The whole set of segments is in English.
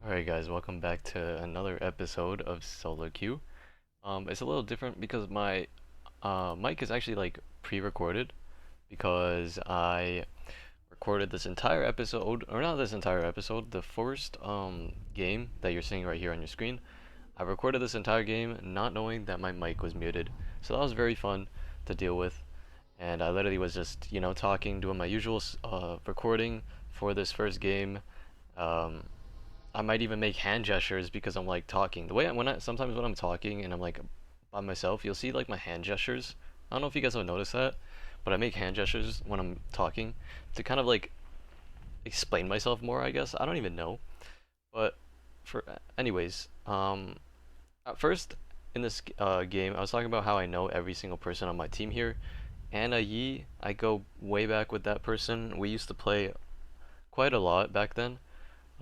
Alright guys, welcome back to another episode of Solo Q. It's a little different because my mic is actually like pre-recorded because I recorded this entire episode, or not this entire episode, the first game that you're seeing right here on your screen. I recorded this entire game not knowing that my mic was muted. So that was very fun to deal with. And I literally was just, talking, doing my usual recording for this first game. Um, I might even make hand gestures because I'm like talking. The way sometimes when I'm talking and I'm like by myself, you'll see like my hand gestures. I don't know if you guys have noticed that, but I make hand gestures when I'm talking to kind of like explain myself more, I guess. I don't even know. But for anyways, at first in this game, I was talking about how I know every single person on my team here. Anna Yi, I go way back with that person. We used to play quite a lot back then.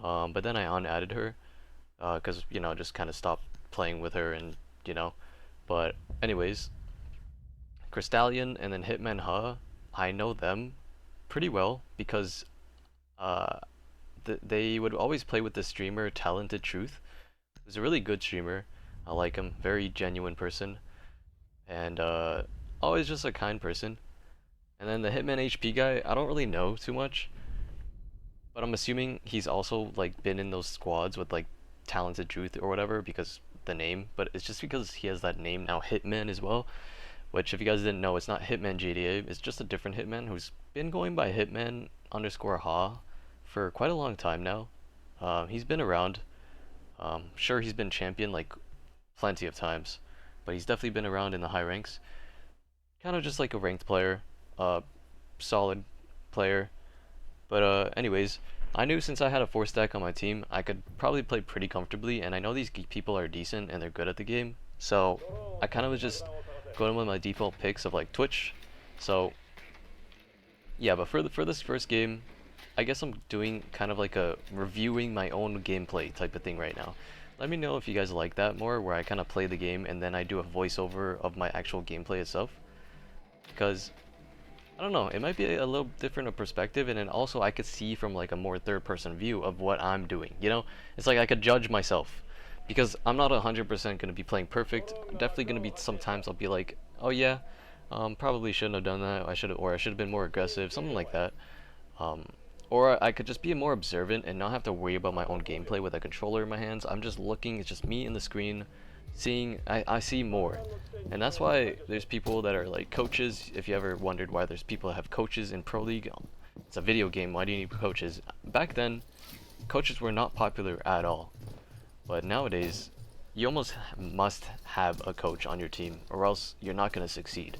But then I unadded her because just kind of stopped playing with her and you know. But anyways, Crystallion and then Hitman Ha, I know them pretty well because uh, they would always play with the streamer Talented Truth. He's a really good streamer. I like him, very genuine person, and always just a kind person. And then the Hitman HP guy, I don't really know too much. But I'm assuming he's also like been in those squads with like Talented Truth or whatever because the name, but it's just because he has that name now, Hitman as well. Which, if you guys didn't know, it's not Hitman GTA. It's just a different Hitman who's been going by Hitman underscore Ha for quite a long time now. He's been around. Sure, he's been champion like plenty of times, but he's definitely been around in the high ranks. Kind of just like a ranked player, solid player. But anyways, I knew since I had a 4 stack on my team, I could probably play pretty comfortably, and I know these people are decent and they're good at the game. So I kind of was just going with my default picks of like Twitch. So yeah, but for this first game, I guess I'm doing kind of like a reviewing my own gameplay type of thing right now. Let me know if you guys like that more, where I kind of play the game and then I do a voiceover of my actual gameplay itself. Because I don't know, it might be a little different of perspective, and then also I could see from like a more third-person view of what I'm doing, you know? It's like I could judge myself, because I'm not 100% going to be playing perfect. Definitely going to be sometimes I'll be like, oh yeah, probably shouldn't have done that, I should have been more aggressive, something like that. Um, or I could just be more observant and not have to worry about my own gameplay with a controller in my hands. I'm just looking, it's just me in the screen, seeing, I see more. And that's why there's people that are like coaches. If you ever wondered why there's people that have coaches in Pro League, it's a video game, why do you need coaches? Back then, coaches were not popular at all. But nowadays, you almost must have a coach on your team, or else you're not going to succeed.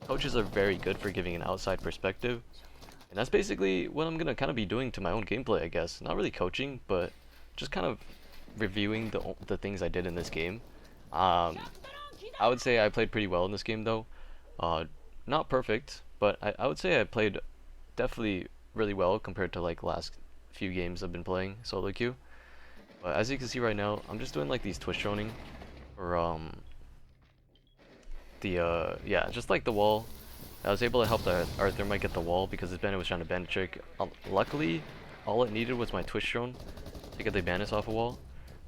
Coaches are very good for giving an outside perspective, and that's basically what I'm going to kind of be doing to my own gameplay, I guess. Not really coaching, but just kind of reviewing the things I did in this game. Um, I would say I played pretty well in this game though. Not perfect, but I would say I played definitely really well compared to like last few games I've been playing solo queue. But as you can see right now, I'm just doing like these twitch droning for yeah, just like the wall. I was able to help the Arthur might get the wall because his bandit was trying to band trick. Luckily, all it needed was my twitch drone to get the bandits off a wall,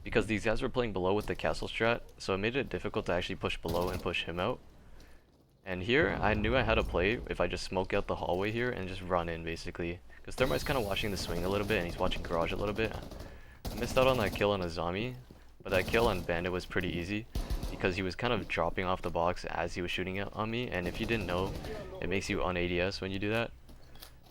because these guys were playing below with the castle strat, so it made it difficult to actually push below and push him out. And here, I knew I had to play if I just smoke out the hallway here and just run in, basically. Because Thermite's kind of watching the swing a little bit, and he's watching Garage a little bit. I missed out on that kill on a zombie, but that kill on Bandit was pretty easy, because he was kind of dropping off the box as he was shooting it on me, and if you didn't know, it makes you on ADS when you do that.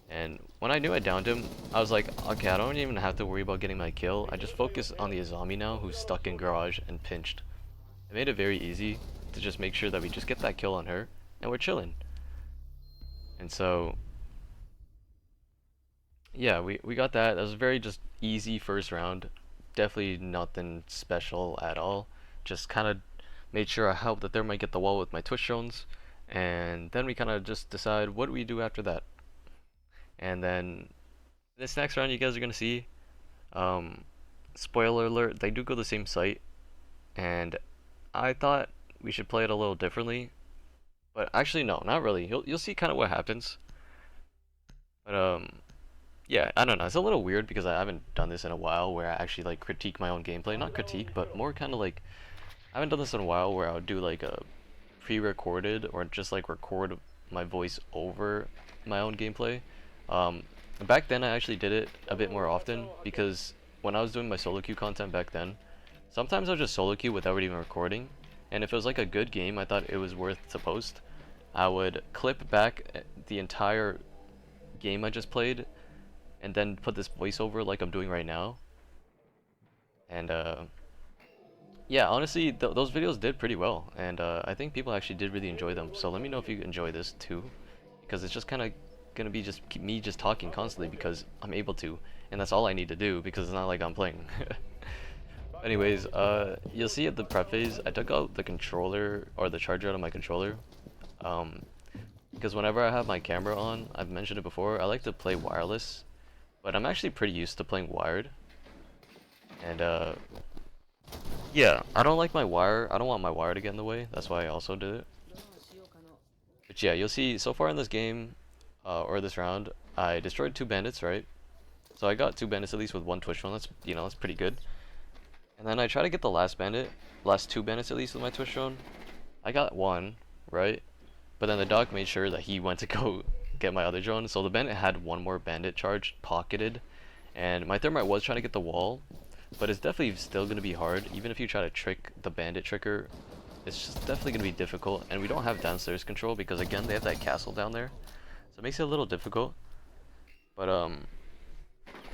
And when I knew I downed him, I was like, okay, I don't even have to worry about getting my kill. I just focus on the Azami now, who's stuck in garage and pinched. It made it very easy to just make sure that we just get that kill on her, and we're chilling. And so, yeah, we got that. That was a very just easy first round. Definitely nothing special at all. Just kind of made sure I helped the Thermite get the wall with my Twitch drones. And then we kind of just decide what do we do after that. And then this next round you guys are gonna see, um, spoiler alert, they do go the same site, and I thought we should play it a little differently, but actually no, not really. You'll see kind of what happens. But yeah, I don't know. It's a little weird because I haven't done this in a while where I actually like critique my own gameplay. Not critique, but more kind of like I haven't done this in a while where I would do like a pre-recorded or just like record my voice over my own gameplay. Um, Back then I actually did it a bit more often because when I was doing my solo queue content back then, sometimes I would just solo queue without even recording. And if it was like a good game I thought it was worth to post, I would clip back the entire game I just played and then put this voiceover like I'm doing right now. And yeah, honestly, those videos did pretty well, and I think people actually did really enjoy them. So let me know if you enjoy this too, because it's just kind of gonna be just me just talking constantly because I'm able to, and that's all I need to do because it's not like I'm playing. Anyways, you'll see at the prep phase, I took out the controller or the charger out of my controller, um, because whenever I have my camera on, I've mentioned it before, I like to play wireless, but I'm actually pretty used to playing wired, and yeah, I don't like my wire. I don't want my wire to get in the way. That's why I also did it. But yeah, you'll see so far in this game, or this round, I destroyed 2 bandits, right? So I got 2 bandits at least with 1 twitch drone. That's, that's pretty good. And then I try to get the last 2 bandits at least with my twitch drone. I got 1, right? But then the dog made sure that he went to go get my other drone. So the bandit had 1 more bandit charge pocketed. And my thermite was trying to get the wall, but it's definitely still going to be hard. Even if you try to trick the bandit tricker, it's just definitely going to be difficult. And we don't have downstairs control because, again, they have that castle down there. So it makes it a little difficult. But,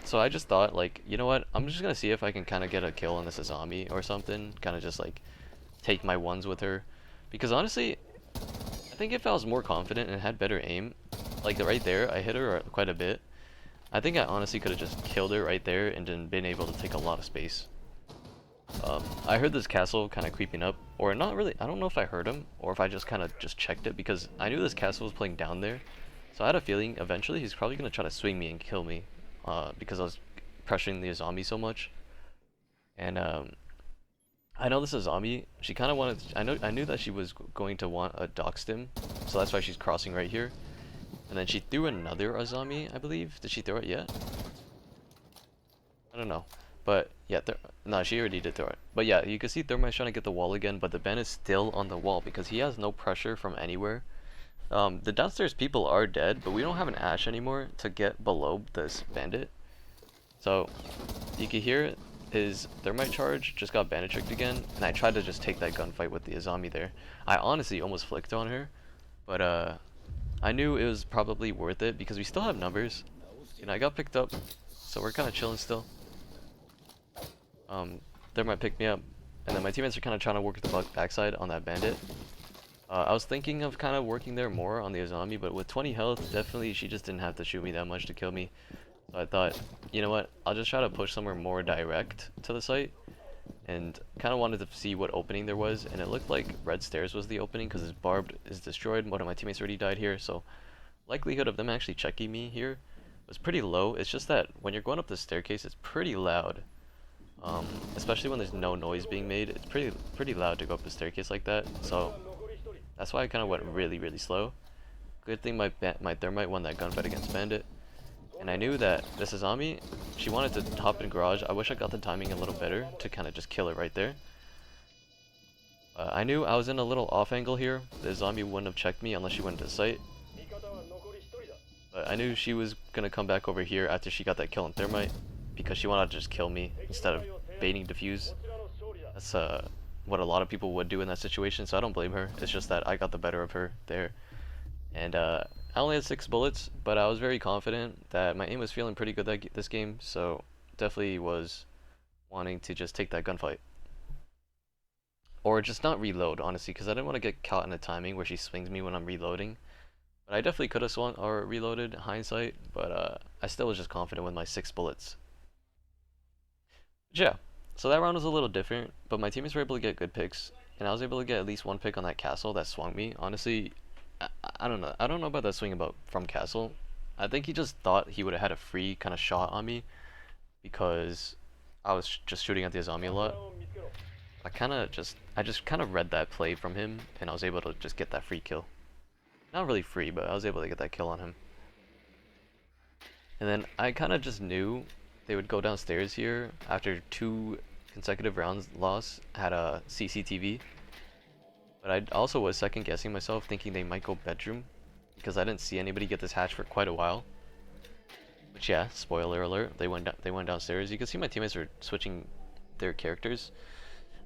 so I just thought, like, you know what? I'm just going to see if I can kind of get a kill on this Azami or something. Kind of just, like, take my ones with her. Because, honestly, I think if I was more confident and had better aim, like, right there, I hit her quite a bit. I think I honestly could have just killed her right there and then been able to take a lot of space. I heard this castle kind of creeping up, or not really, I don't know if I heard him, or if I just kind of just checked it, because I knew this castle was playing down there. So I had a feeling eventually he's probably going to try to swing me and kill me, because I was pressuring the zombie so much. And I know this is zombie, she kind of wanted, I knew that she was going to want a dock stim, so that's why she's crossing right here. And then she threw another Azami, I believe. Did she throw it yet? I don't know. But yeah, no, she already did throw it. But yeah, you can see Thermite's trying to get the wall again, but the Ben is still on the wall because he has no pressure from anywhere. The downstairs people are dead, but we don't have an Ash anymore to get below this bandit. So you can hear his Thermite charge just got bandit tricked again, and I tried to just take that gunfight with the Azami there. I honestly almost flicked on her, but I knew it was probably worth it because we still have numbers. I got picked up, so we're kind of chilling still. They might pick me up, and then my teammates are kind of trying to work the backside on that bandit. I was thinking of kind of working there more on the Azami, but with 20 health, definitely she just didn't have to shoot me that much to kill me. So I thought, you know what, I'll just try to push somewhere more direct to the site, and kind of wanted to see what opening there was, and it looked like red stairs was the opening because his barbed is destroyed. One of my teammates already died here, so likelihood of them actually checking me here was pretty low. It's just that when you're going up the staircase, it's pretty loud, especially when there's no noise being made. It's pretty loud to go up the staircase like that, so that's why I kind of went really slow. Good thing my thermite won that gunfight against bandit. And I knew that this Azami, she wanted to hop in garage. I wish I got the timing a little better to kind of just kill it right there. I knew I was in a little off angle here. The zombie wouldn't have checked me unless she went to sight. But I knew she was going to come back over here after she got that kill on thermite, because she wanted to just kill me instead of baiting defuse. That's what a lot of people would do in that situation, so I don't blame her. It's just that I got the better of her there. And I only had 6 bullets, but I was very confident that my aim was feeling pretty good this game, so definitely was wanting to just take that gunfight. Or just not reload, honestly, because I didn't want to get caught in a timing where she swings me when I'm reloading. But I definitely could have swung or reloaded, hindsight, but I still was just confident with my 6 bullets. But yeah, so that round was a little different, but my teammates were able to get good picks, and I was able to get at least 1 pick on that castle that swung me. Honestly, I don't know. I don't know about that swing from castle. I think he just thought he would have had a free kind of shot on me because I was just shooting at the Azami a lot. I just kind of read that play from him, and I was able to just get that free kill. Not really free, but I was able to get that kill on him. And then I kind of just knew they would go downstairs here after 2 consecutive rounds loss had a CCTV. But I also was second guessing myself, thinking they might go bedroom because I didn't see anybody get this hatch for quite a while. But yeah, spoiler alert, they went downstairs. You can see my teammates were switching their characters.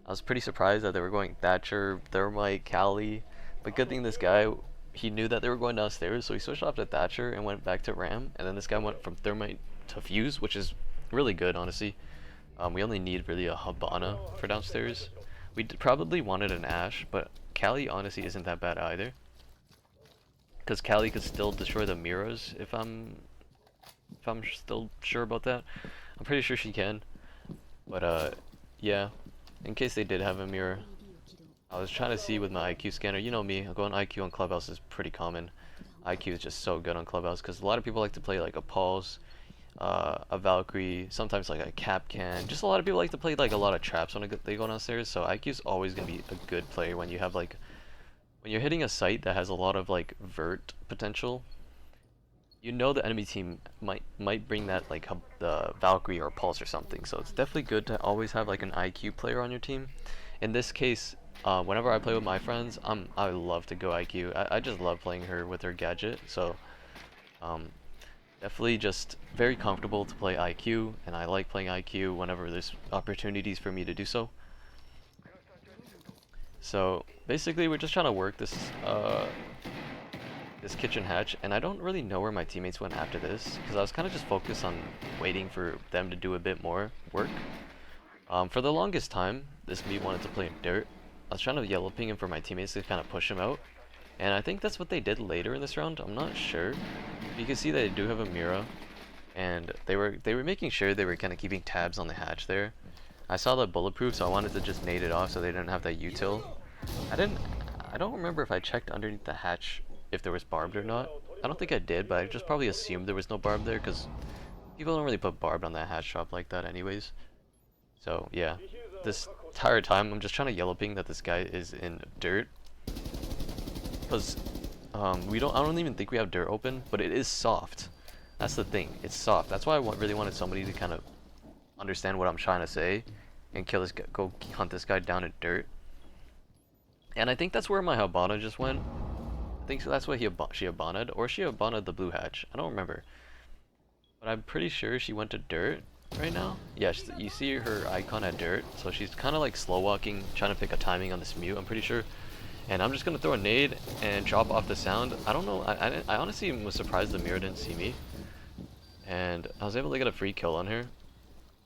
I was pretty surprised that they were going Thatcher, Thermite, Cali. But good thing this guy, he knew that they were going downstairs, so he switched off to Thatcher and went back to Ram. And then this guy went from Thermite to Fuse, which is really good, honestly. We only need really a Habana for downstairs. We probably wanted an Ash, but Cali honestly isn't that bad either. Because Cali could still destroy the mirrors if I'm still sure about that. I'm pretty sure she can. But yeah. In case they did have a mirror, I was trying to see with my IQ scanner. You know me, going IQ on Clubhouse is pretty common. IQ is just so good on Clubhouse because a lot of people like to play like a Pulse, a Valkyrie, sometimes like a Capcan. Just a lot of people like to play like a lot of traps when they go downstairs. So IQ is always gonna be a good player when you have like when you're hitting a site that has a lot of like vert potential. You know the enemy team might bring that like the Valkyrie or Pulse or something. So it's definitely good to always have like an IQ player on your team. In this case, whenever I play with my friends, I love to go IQ. I just love playing her with her gadget. So definitely just very comfortable to play IQ, and I like playing IQ whenever there's opportunities for me to do so. So basically, we're just trying to work this this kitchen hatch, and I don't really know where my teammates went after this because I was kind of just focused on waiting for them to do a bit more work. For the longest time, this me wanted to play in dirt. I was trying to yellow ping him for my teammates to kind of push him out, and I think that's what they did later in this round. I'm not sure. You can see they do have a Mira, and they were making sure they were kind of keeping tabs on the hatch there. I saw the bulletproof, so I wanted to just nade it off so they didn't have that util. I don't remember if I checked underneath the hatch if there was barbed or not. I don't think I did, but I just probably assumed there was no barb there because people don't really put barbed on that hatch shop like that anyways. So yeah, this entire time I'm just trying to yellow ping that this guy is in dirt because I don't even think we have dirt open, but it is soft. That's the thing, it's soft. That's why I really wanted somebody to kind of understand what I'm trying to say and kill this guy, go hunt this guy down in dirt. And I think that's where my Habana just went. I think that's what she Habana'd, or she Habana'd the blue hatch. I don't remember. But I'm pretty sure she went to dirt right now. Yeah, you see her icon at dirt, so she's kind of like slow walking, trying to pick a timing on this mute, I'm pretty sure. And I'm just gonna throw a nade and drop off the sound. I don't know, I honestly was surprised the mirror didn't see me. And I was able to get a free kill on her.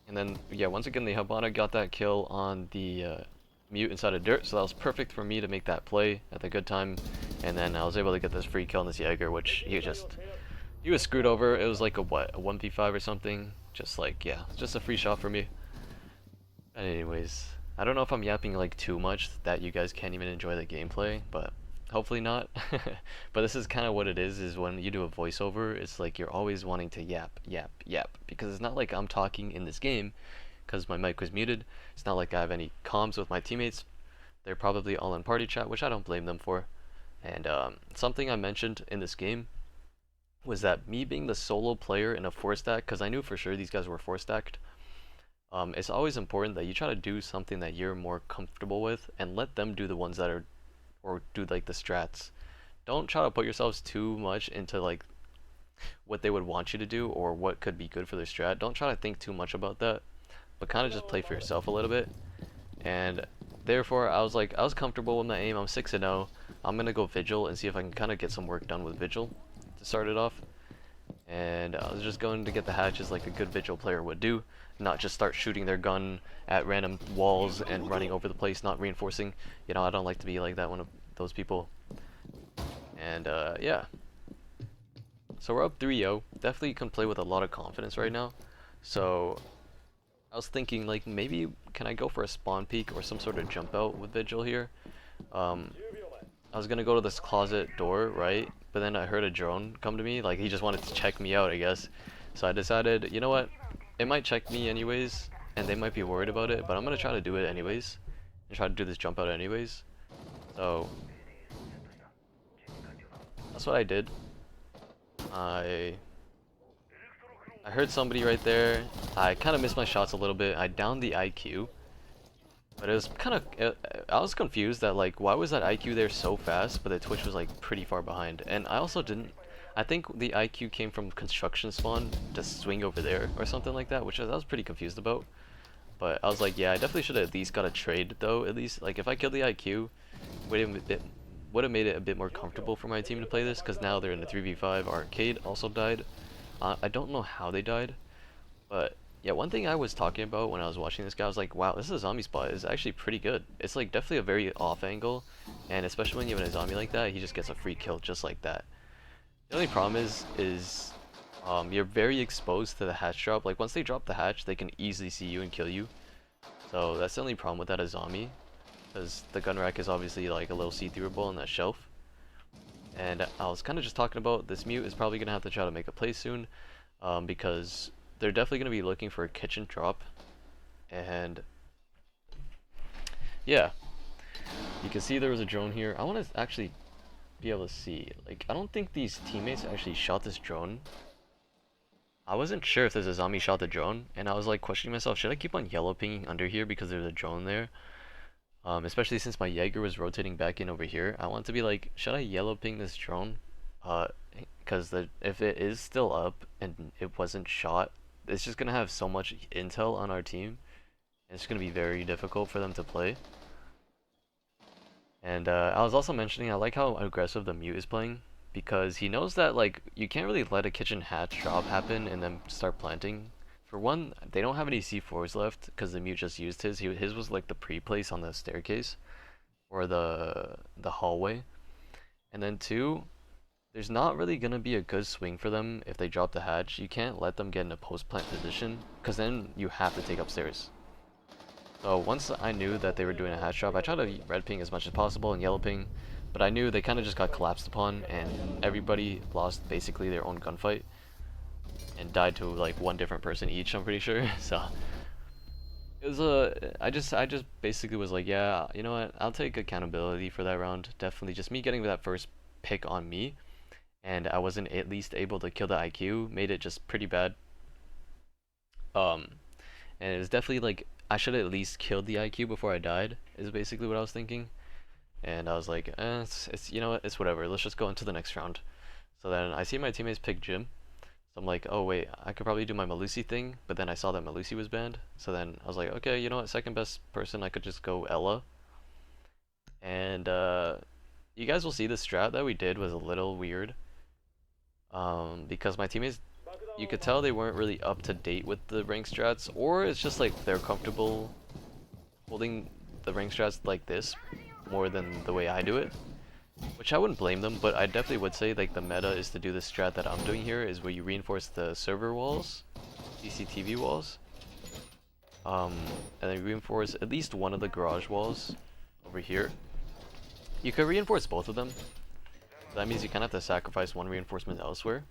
And then, yeah, once again, the Habana got that kill on the mute inside of dirt, so that was perfect for me to make that play at the good time. And then I was able to get this free kill on this Jaeger, which he was screwed over. It was like a 1v5 or something. Just like, yeah, just a free shot for me. But anyways, I don't know if I'm yapping like too much that you guys can't even enjoy the gameplay, but hopefully not. But this is kind of what it is when you do a voiceover, it's like you're always wanting to yap, yap, yap. Because it's not like I'm talking in this game, because my mic was muted. It's not like I have any comms with my teammates. They're probably all in party chat, which I don't blame them for. And something I mentioned in this game was that me being the solo player in a 4-stack, because I knew for sure these guys were 4-stacked, it's always important that you try to do something that you're more comfortable with and let them do the ones that are, or do like the strats. Don't try to put yourselves too much into like what they would want you to do or what could be good for their strat. Don't try to think too much about that, but kind of just play for yourself a little bit. And therefore I was comfortable with my aim. I'm 6-0. I'm gonna go Vigil and see if I can kind of get some work done with Vigil to start it off. And I was just going to get the hatches like a good Vigil player would do, not just start shooting their gun at random walls and running over the place, not reinforcing. You know, I don't like to be like that, one of those people. And yeah. So we're up 3-0. Definitely can play with a lot of confidence right now. So I was thinking like maybe can I go for a spawn peek or some sort of jump out with Vigil here. I was gonna go to this closet door, right? But then I heard a drone come to me, like he just wanted to check me out, I guess. So I decided, you know what? It might check me anyways, and they might be worried about it, but I'm gonna try to do it anyways. And try to do this jump out anyways. So that's what I did. I I heard somebody right there. I kind of missed my shots a little bit. I downed the IQ. But it was kind of, I was confused that like, why was that IQ there so fast, but the Twitch was like pretty far behind. And I also didn't, I think the IQ came from construction spawn to swing over there or something like that, which I was pretty confused about. But I was like, yeah, I definitely should have at least got a trade though, at least. Like if I killed the IQ, would have made it a bit more comfortable for my team to play this, because now they're in the 3v5. Arcade also died. I don't know how they died, but yeah, one thing I was talking about when I was watching this guy, I was like, wow, this is a zombie spot. It's actually pretty good. It's like definitely a very off angle, and especially when you have a zombie like that, he just gets a free kill just like that. The only problem is you're very exposed to the hatch drop. Like once they drop the hatch, they can easily see you and kill you. So that's the only problem with that as zombie, because the gun rack is obviously like a little see-throughable on that shelf. And I was kind of just talking about this mute is probably gonna have to try to make a play soon, because they're definitely gonna be looking for a kitchen drop, and yeah, you can see there was a drone here. I want to actually be able to see. Like, I don't think these teammates actually shot this drone. I wasn't sure if there's a zombie shot the drone, and I was like questioning myself, should I keep on yellow pinging under here because there's a drone there? Especially since my Jaeger was rotating back in over here. I want to be like, should I yellow ping this drone? Because if it is still up and it wasn't shot, it's just gonna have so much intel on our team. And it's gonna be very difficult for them to play. And I was also mentioning I like how aggressive the mute is playing, because he knows that like you can't really let a kitchen hatch drop happen and then start planting. For one, they don't have any C4s left because the mute just used his. His was like the pre-place on the staircase or the hallway. And then two, there's not really gonna be a good swing for them if they drop the hatch. You can't let them get in a post-plant position, because then you have to take upstairs. So once I knew that they were doing a hatch drop, I tried to red ping as much as possible and yellow ping, but I knew they kind of just got collapsed upon, and everybody lost basically their own gunfight and died to like one different person each, I'm pretty sure. So it was I just basically was like, yeah, you know what, I'll take accountability for that round. Definitely just me getting that first pick on me, and I wasn't at least able to kill the IQ, made it just pretty bad. And it was definitely like, I should have at least killed the IQ before I died, is basically what I was thinking. And I was like, it's you know what, it's whatever, let's just go into the next round. So then I see my teammates pick Jim. So I'm like, oh wait, I could probably do my Malusi thing, but then I saw that Malusi was banned. So then I was like, okay, you know what, second best person, I could just go Ella. And you guys will see the strat that we did was a little weird. Because my teammates, you could tell they weren't really up to date with the rank strats, or it's just like they're comfortable holding the rank strats like this more than the way I do it. Which I wouldn't blame them, but I definitely would say like the meta is to do the strat that I'm doing here, is where you reinforce the server walls, CCTV walls, and then reinforce at least one of the garage walls over here. You could reinforce both of them. That means you kind of have to sacrifice one reinforcement elsewhere.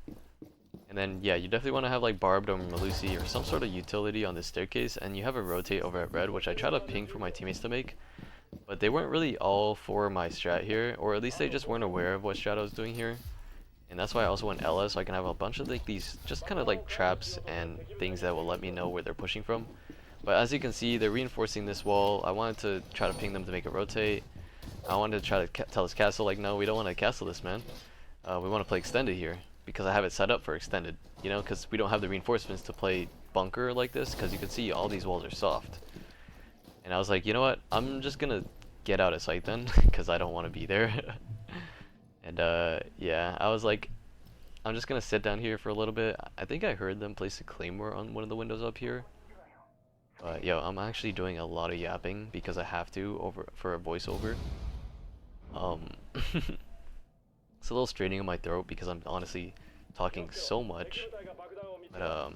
And then yeah, you definitely want to have like Barbed or Malusi or some sort of utility on the staircase, and you have a rotate over at red, which I try to ping for my teammates to make. But they weren't really all for my strat here, or at least they just weren't aware of what strat I was doing here. And that's why I also went Ella, so I can have a bunch of like these just kind of like traps and things that will let me know where they're pushing from. But as you can see, they're reinforcing this wall. I wanted to try to ping them to make a rotate. I wanted to try to tell this castle like, no, we don't want to castle this, man. We want to play extended here, because I have it set up for extended, you know, because we don't have the reinforcements to play bunker like this, because you can see all these walls are soft. And I was like, you know what, I'm just gonna get out of sight then, because I don't want to be there. And yeah, I was like, I'm just gonna sit down here for a little bit. I think I heard them place a claymore on one of the windows up here. But yo, I'm actually doing a lot of yapping because I have to for a voiceover. It's a little straining in my throat because I'm honestly talking so much. But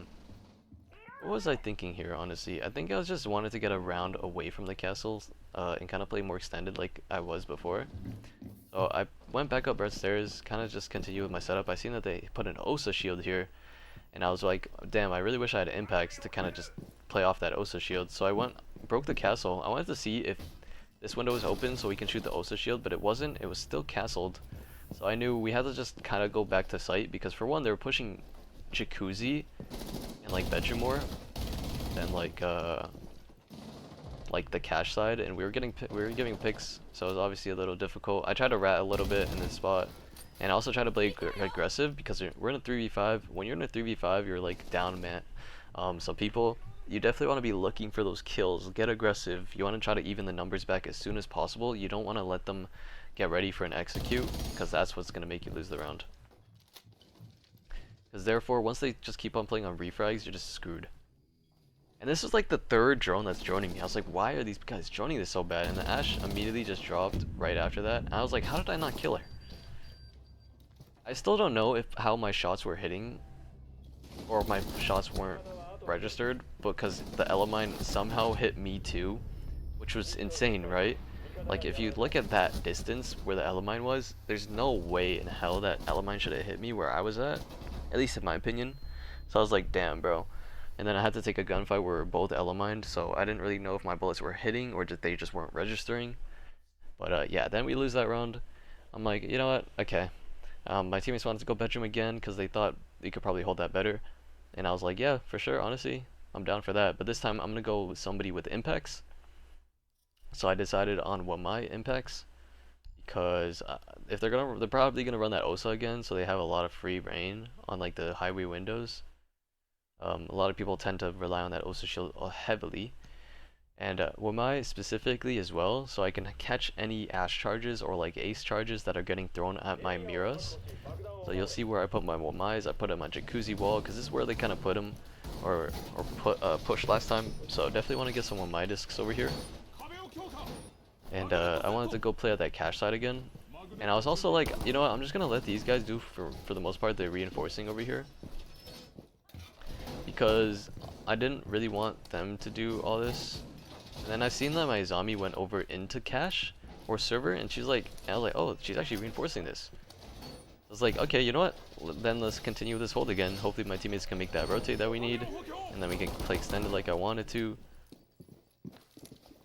what was I thinking here, honestly? I think I was just wanted to get a round away from the castles and kind of play more extended like I was before. So I went back up red stairs, kind of just continued with my setup. I seen that they put an Osa shield here, and I was like, damn, I really wish I had impacts to kind of just play off that Osa shield. So I broke the castle. I wanted to see if this window was open so we can shoot the Osa shield, but it wasn't. It was still castled. So I knew we had to just kind of go back to site, because for one, they were pushing jacuzzi and like bedroom more than like the cash side, and we were giving picks, so it was obviously a little difficult. I tried to rat a little bit in this spot, and I also try to play aggressive because we're in a 3v5. When you're in a 3v5, you're like down man. So people, you definitely want to be looking for those kills. Get aggressive. You want to try to even the numbers back as soon as possible. You don't want to let them get ready for an execute, because that's what's going to make you lose the round. Because therefore, once they just keep on playing on refrags, you're just screwed. And this is like the third drone that's droning me. I was like, why are these guys droning this so bad? And the Ash immediately just dropped right after that. And I was like, how did I not kill her? I still don't know if how my shots were hitting, or if my shots weren't registered, because the Elamine somehow hit me too, which was insane, right? Like, if you look at that distance where the Elamine was, there's no way in hell that Elamine should have hit me where I was at least in my opinion. So I was like, damn, bro. And then I had to take a gunfight where we were both Elamined, so I didn't really know if my bullets were hitting or they just weren't registering. But yeah, then we lose that round. I'm like, you know what? Okay. My teammates wanted to go bedroom again because they thought we could probably hold that better. And I was like, yeah, for sure, honestly, I'm down for that. But this time I'm going to go with somebody with impacts. So I decided on my impacts because if they're probably going to run that OSA again, so they have a lot of free reign on like the highway windows. A lot of people tend to rely on that OSA shield heavily. And Wamai specifically as well, so I can catch any Ash charges or like Ace charges that are getting thrown at my Miras. So you'll see where I put my Wamais. I put them on Jacuzzi wall because this is where they kind of put them or push last time. So definitely want to get some Wamai discs over here. And I wanted to go play at that cash side again. And I was also like, you know what, I'm just going to let these guys do for the most part the reinforcing over here. Because I didn't really want them to do all this. And then I seen that my zombie went over into cache or server, and she's like, I was like, oh, she's actually reinforcing this. I was like, okay, you know what? Then let's continue this hold again. Hopefully my teammates can make that rotate that we need, and then we can play extended like I wanted to.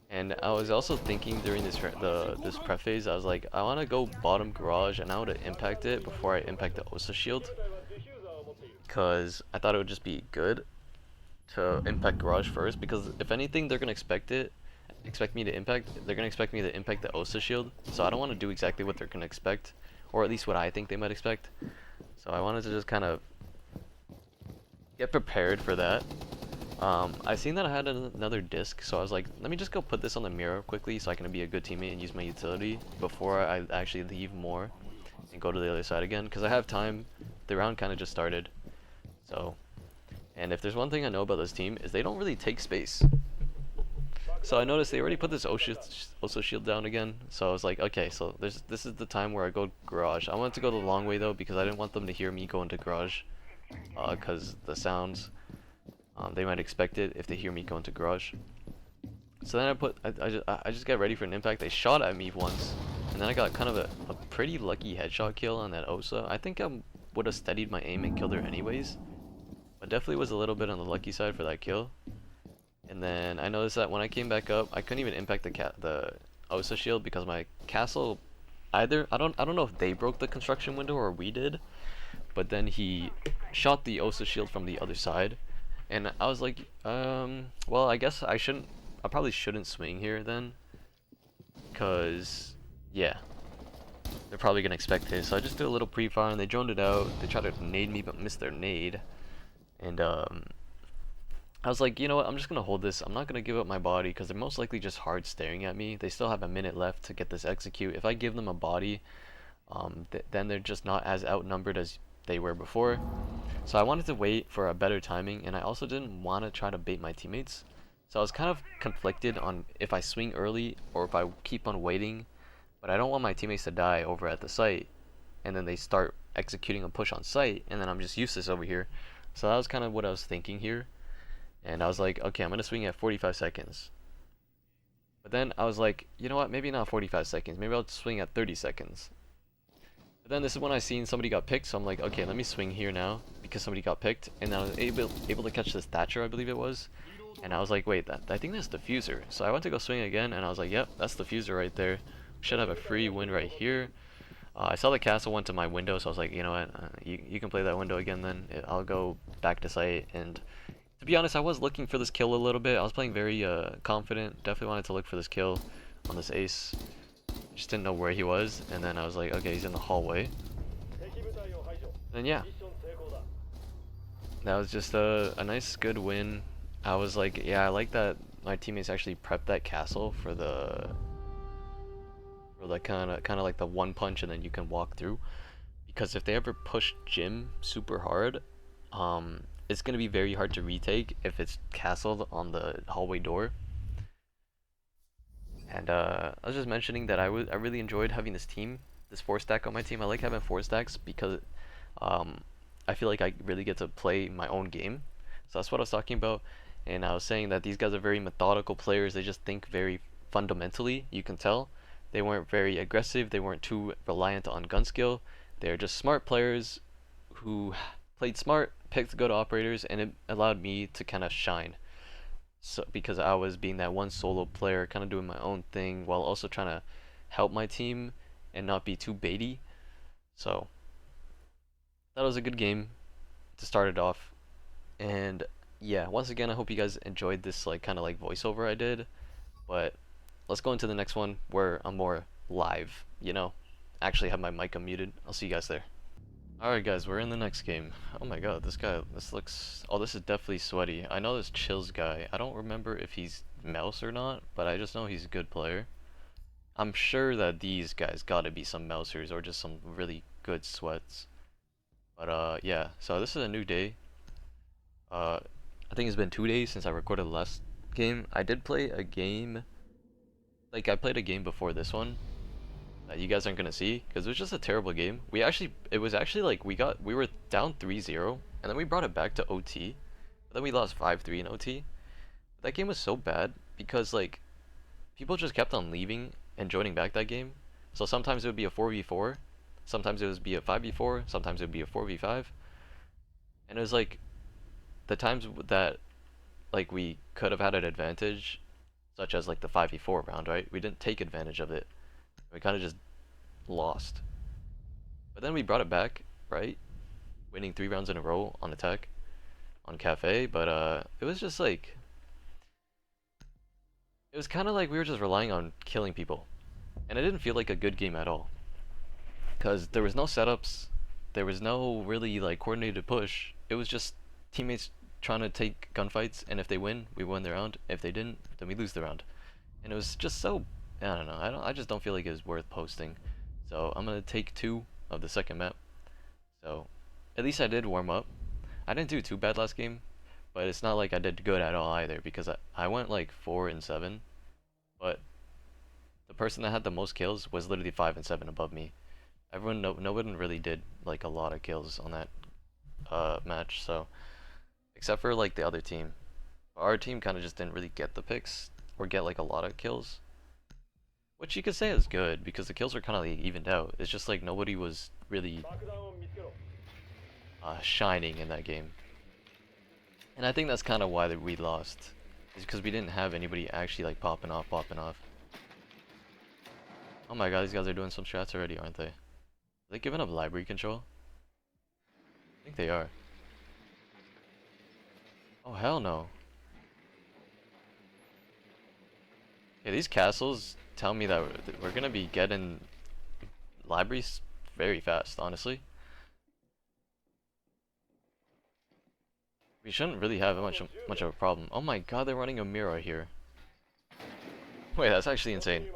And I was also thinking during this prep phase, I was like, I want to go bottom garage, and I want to impact it before I impact the OSA shield. Because I thought it would just be good to impact garage first, because if anything they're gonna expect me to impact the OSA shield, so I don't want to do exactly what they're gonna expect, or at least what I think they might expect. So I wanted to just kind of get prepared for that. I seen that I had another disc, so I was like, let me just go put this on the mirror quickly so I can be a good teammate and use my utility before I actually leave more and go to the other side again, because I have time. The round kind of just started. So, and if there's one thing I know about this team, is they don't really take space. So I noticed they already put this OSA shield down again. So I was like, okay, so this is the time where I go garage. I wanted to go the long way though, because I didn't want them to hear me go into garage. Because the sounds, they might expect it if they hear me go into garage. So then I just got ready for an impact. They shot at me once, and then I got kind of a pretty lucky headshot kill on that OSA. I think I would have steadied my aim and killed her anyways. But definitely was a little bit on the lucky side for that kill. And then I noticed that when I came back up, I couldn't even impact the OSA shield because my castle I don't know if they broke the construction window or we did, but then he shot the OSA shield from the other side, and I was like, well, I guess I probably shouldn't swing here then, cause yeah, they're probably gonna expect his. So I just did a little pre-fire and they droned it out. They tried to nade me but missed their nade. And I was like, you know what, I'm just gonna hold this. I'm not gonna give up my body because they're most likely just hard staring at me. They still have a minute left to get this execute. If I give them a body, then they're just not as outnumbered as they were before. So I wanted to wait for a better timing, and I also didn't want to try to bait my teammates. So I was kind of conflicted on if I swing early or if I keep on waiting, but I don't want my teammates to die over at the site, and then they start executing a push on site, and then I'm just useless over here. So that was kind of what I was thinking here. And I was like, okay, I'm going to swing at 45 seconds. But then I was like, you know what, maybe not 45 seconds. Maybe I'll swing at 30 seconds. But then this is when I seen somebody got picked, so I'm like, okay, let me swing here now because somebody got picked. And I was able to catch this Thatcher, I believe it was. And I was like, wait, I think that's Diffuser. So I went to go swing again, and I was like, yep, that's Diffuser right there. Should have a free win right here. I saw the castle went to my window, so I was like, you know what, you can play that window again then. I'll go back to site. And to be honest, I was looking for this kill a little bit. I was playing very confident. Definitely wanted to look for this kill on this ace. Just didn't know where he was. And then I was like, okay, he's in the hallway. And yeah, that was just a nice, good win. I was like, yeah, I like that my teammates actually prepped that castle for the kind of like the one punch and then you can walk through. Because if they ever push Jim super hard, it's gonna be very hard to retake if it's castled on the hallway door. And I was just mentioning that I really enjoyed having this team, this 4-stack on my team. I like having 4-stacks because um, I feel like I really get to play my own game. So that's what I was talking about. And I was saying that these guys are very methodical players. They just think very fundamentally. You can tell they weren't very aggressive. They weren't too reliant on gun skill. They're just smart players who played smart, picked good operators, and it allowed me to kind of shine. So because I was being that one solo player, kind of doing my own thing while also trying to help my team and not be too baity. So that was a good game to start it off. And yeah, once again, I hope you guys enjoyed this like kind of like voiceover I did. But let's go into the next one where I'm more live, you know, actually have my mic unmuted. I'll see you guys there. Alright guys, we're in the next game. Oh my god, this looks, oh, this is definitely sweaty. I know this Chills guy. I don't remember if he's mouse or not, but I just know he's a good player. I'm sure that these guys gotta be some mousers or just some really good sweats. But yeah, so this is a new day. I think it's been 2 days since I recorded the last game. I did play a game, like I played a game before this one, that you guys aren't gonna see because it was just a terrible game. It was actually like we were down 3-0 and then we brought it back to OT. But then we lost 5-3 in OT. That game was so bad because like people just kept on leaving and joining back that game. So sometimes it would be a 4v4, sometimes it would be a 5v4, sometimes it would be a 4v5. And it was like the times that like we could have had an advantage, such as like the 5v4 round, right? We didn't take advantage of it. We kind of just lost. But then we brought it back, right? Winning 3 rounds in a row on attack on Cafe, but it was just like it was kind of like we were just relying on killing people. And it didn't feel like a good game at all. Cuz there was no setups, there was no really like coordinated push. It was just teammates trying to take gunfights, and if they win, we win the round. If they didn't, then we lose the round. And it was just so, I don't know. I just don't feel like it was worth posting. So I'm gonna take 2 of the second map. So at least I did warm up. I didn't do too bad last game, but it's not like I did good at all either because I went like 4 and 7, but the person that had the most kills was literally 5 and 7 above me. No one really did like a lot of kills on that match, so except for like the other team. Our team kind of just didn't really get the picks or get like a lot of kills, which you could say is good because the kills were kind of like evened out. It's just like nobody was really shining in that game. And I think that's kind of why we lost. Is because we didn't have anybody actually like popping off, popping off. Oh my god, these guys are doing some strats already, aren't they? Are they giving up library control? I think they are. Oh hell no. Yeah, these castles tell me that we're gonna be getting libraries very fast, honestly. We shouldn't really have much of a problem. Oh my god, they're running a mirror here. Wait, that's actually insane.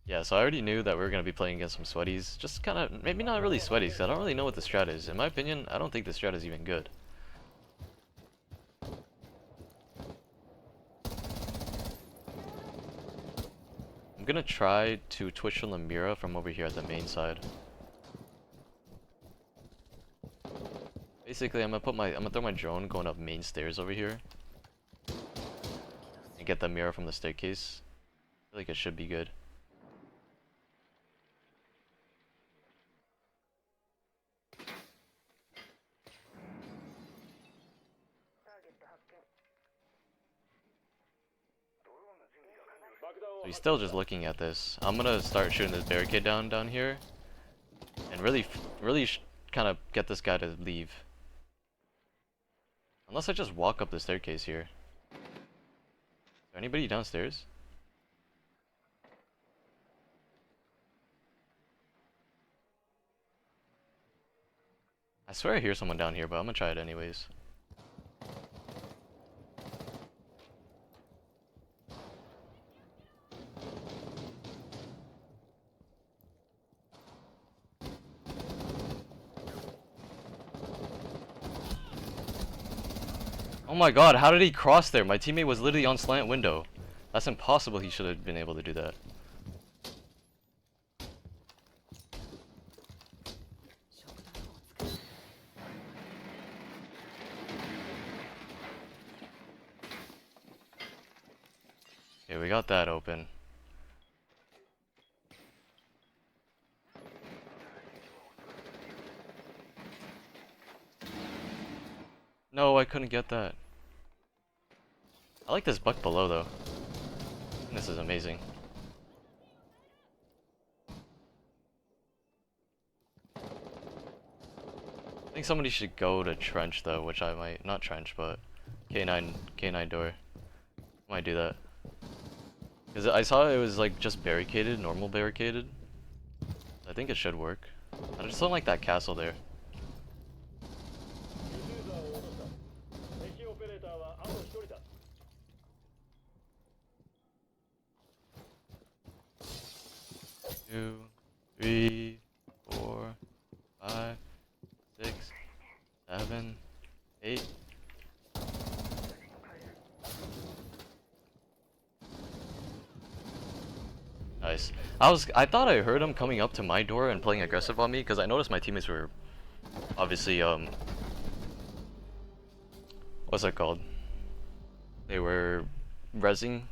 Yeah, so I already knew that we were going to be playing against some sweaties. Just kind of, maybe not really sweaties, because I don't really know what the strat is. In my opinion, I don't think the strat is even good. I'm going to try to twitch from the Mira from over here at the main side. Basically, I'm gonna throw my drone going up main stairs over here. And get the Mira from the staircase. I feel like it should be good. So he's still just looking at this. I'm gonna start shooting this barricade down here, and really kind of get this guy to leave. Unless I just walk up the staircase here. Is there anybody downstairs? I swear I hear someone down here, but I'm gonna try it anyways. Oh my god, how did he cross there? My teammate was literally on slant window. That's impossible, he should have been able to do that. Okay, we got that open. No, I couldn't get that. I like this buck below though. This is amazing. I think somebody should go to trench though, which I might not trench, but K9 door. Might do that. Cause I saw it was like just barricaded, normal barricaded. I think it should work. I just don't like that castle there. Two, 3, 4, 5, 6, 7, 8. Nice. I thought I heard him coming up to my door and playing aggressive on me because I noticed my teammates were obviously what's that called? They were rezzing.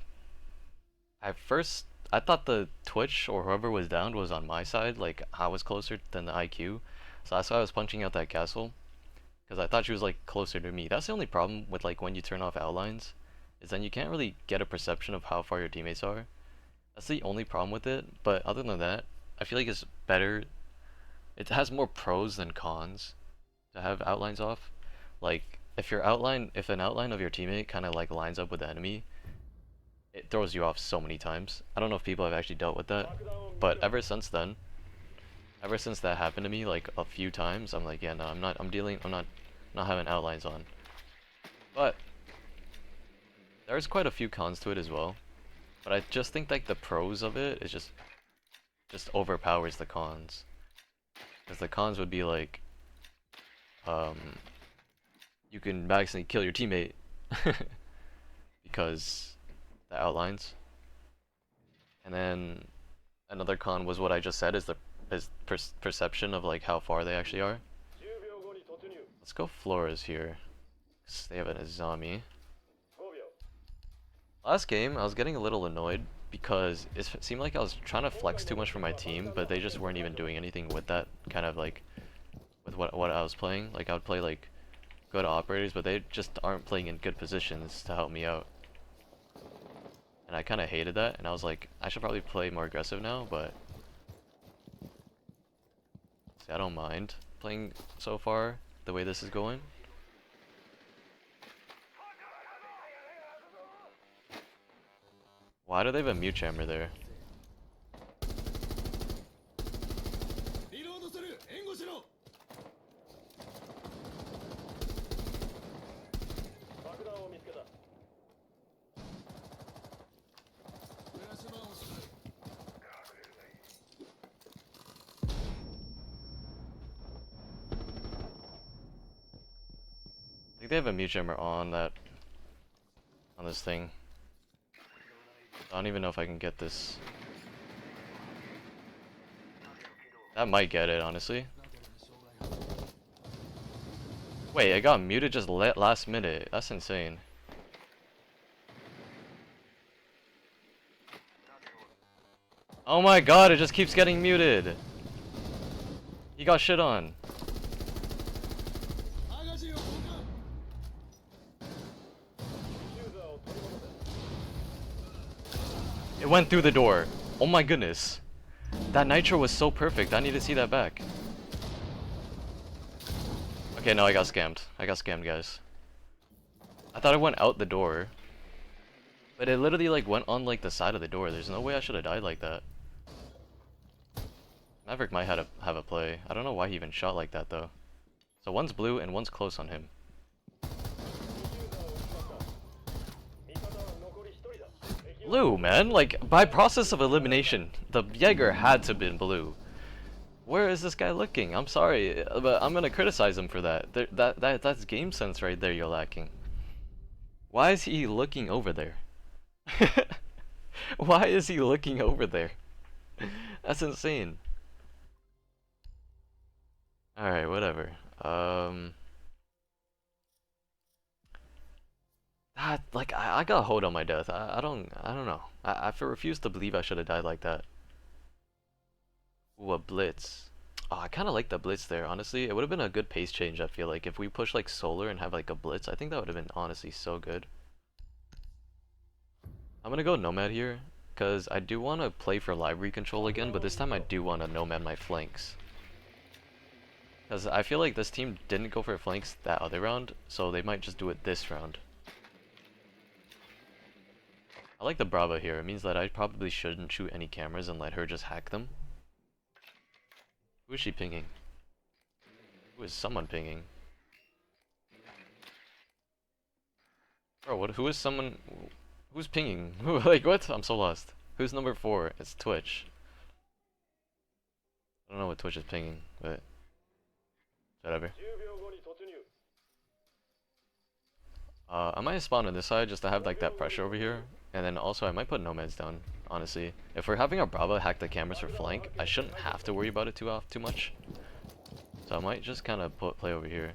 At first I thought the Twitch or whoever was downed was on my side, like I was closer than the IQ. So that's why I was punching out that castle. Because I thought she was like closer to me. That's the only problem with like when you turn off outlines, is then you can't really get a perception of how far your teammates are. That's the only problem with it, but other than that, I feel like it's better. It has more pros than cons to have outlines off. Like if an outline of your teammate kind of like lines up with the enemy, it throws you off so many times. I don't know if people have actually dealt with that, but ever since that happened to me like a few times, I'm like, yeah, no, I'm not having outlines on. But there's quite a few cons to it as well. But I just think like the pros of it is just overpowers the cons. Because the cons would be like, you can accidentally kill your teammate because the outlines. And then another con was what I just said, is the perception of like how far they actually are. Let's go Flores here, 'cause they have a zombie. Last game, I was getting a little annoyed because it seemed like I was trying to flex too much for my team, but they just weren't even doing anything with that, kind of like, with what I was playing. Like, I would play, like, good operators, but they just aren't playing in good positions to help me out. And I kind of hated that, and I was like, I should probably play more aggressive now, but... See, I don't mind playing so far, the way this is going. Why do they have a mute chamber there? I think they have a mute jammer on this thing. I don't even know if I can get this. That might get it, honestly. Wait, I got muted just last minute. That's insane. Oh my god, it just keeps getting muted. He got shit on. It went through the door. Oh my goodness. That nitro was so perfect. I need to see that back. Okay, no, I got scammed. I got scammed, guys. I thought it went out the door. But it literally like went on like the side of the door. There's no way I should have died like that. Maverick might have a play. I don't know why he even shot like that though. So one's blue and one's close on him. Blue, man. Like, by process of elimination, the Jaeger had to have been blue. Where is this guy looking? I'm sorry, but I'm gonna criticize him for that. That's game sense right there you're lacking. Why is he looking over there? Why is he looking over there? That's insane. Alright, whatever. Like, I got a hold on my death. I don't know. I refuse to believe I should have died like that. Ooh, a blitz. Oh, I kind of like the blitz there, honestly. It would have been a good pace change, I feel like. If we push, like, solar and have, like, a blitz, I think that would have been, honestly, so good. I'm gonna go Nomad here, because I do want to play for library control again, but this time I do want to Nomad my flanks. Because I feel like this team didn't go for flanks that other round, so they might just do it this round. I like the Brava here. It means that I probably shouldn't shoot any cameras and let her just hack them. Who is she pinging? Who is someone pinging? Bro, what? Who is someone? Who's pinging? Like, what? I'm so lost. Who's number 4? It's Twitch. I don't know what Twitch is pinging, but whatever. I might spawn on this side just to have like that pressure over here, and then also I might put nomads down. Honestly, if we're having our Bravo hack the cameras for flank, I shouldn't have to worry about it too much. So I might just kind of play over here.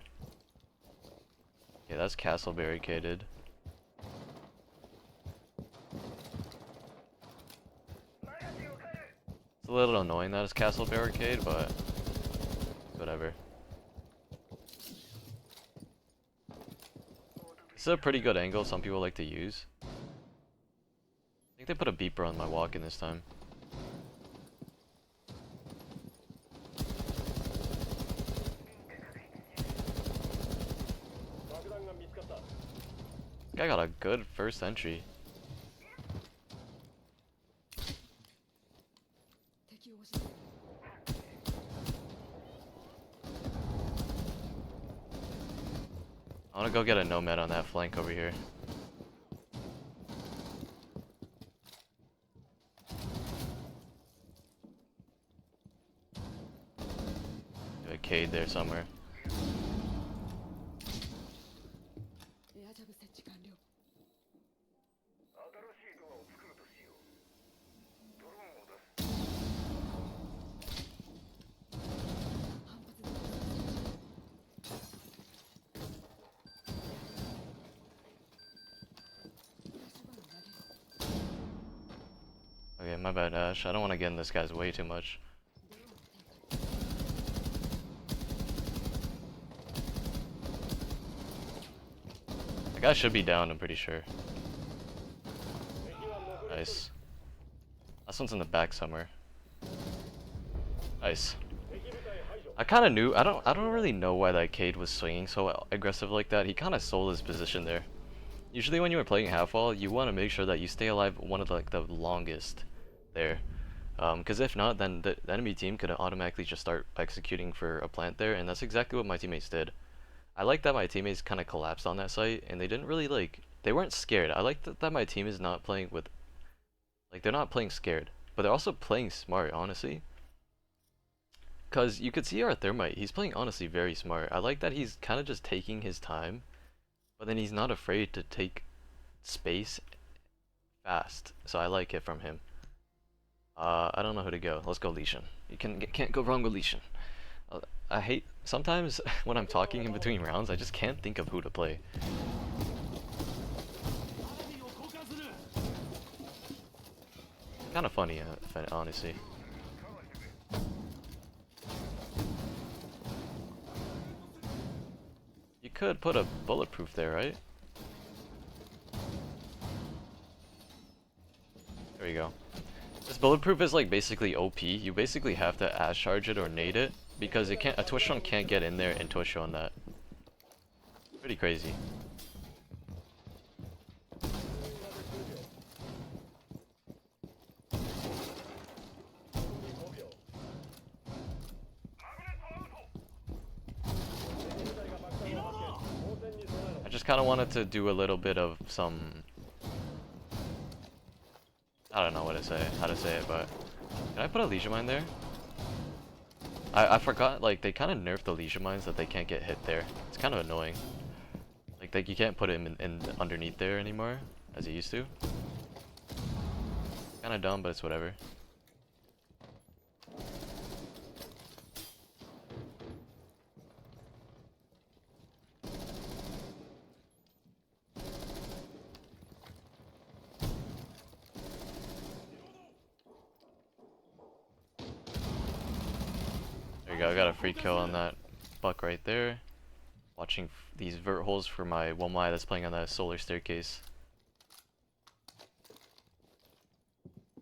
Yeah, that's castle barricaded. It's a little annoying that it's castle barricade, but whatever. This is a pretty good angle some people like to use. I think they put a beeper on my walk-in this time. This guy got a good first entry. I wanna go get a nomad on that flank over here. Do a Cade there somewhere. Okay, my bad, Ash. I don't want to get in this guy's way too much. The guy should be down, I'm pretty sure. Nice. This one's in the back somewhere. Nice. I kind of knew. I don't really know why that Cade was swinging so aggressive like that. He kind of sold his position there. Usually when you were playing half wall, you want to make sure that you stay alive one of the longest there. Because if not, then the enemy team could automatically just start executing for a plant there, and that's exactly what my teammates did. I like that my teammates kind of collapsed on that site, and they didn't really they weren't scared. I like that my team is not playing with, they're not playing scared, but they're also playing smart, honestly. Because you could see our Thermite, he's playing honestly very smart. I like that he's kind of just taking his time, but then he's not afraid to take space fast. So I like it from him. I don't know who to go. Let's go Lesion. You can't go wrong with Lesion. I hate, sometimes when I'm talking in between rounds, I just can't think of who to play. Kind of funny, honestly. You could put a bulletproof there, right? There There you go. This bulletproof is like basically OP. You basically have to ash charge it or nade it because it can't. A twitch drone can't get in there and twitch on that. Pretty crazy. I just kind of wanted to do a little bit of some. I don't know how to say it, but can I put a leisure mine there? I forgot, like, they kind of nerfed the leisure mines that they can't get hit there. It's kind of annoying. Like you can't put him in underneath there anymore, as you used to. Kind of dumb, but it's whatever. There you go, I got a free kill on that buck right there. Watching these vert holes for my one eye that's playing on that solar staircase. I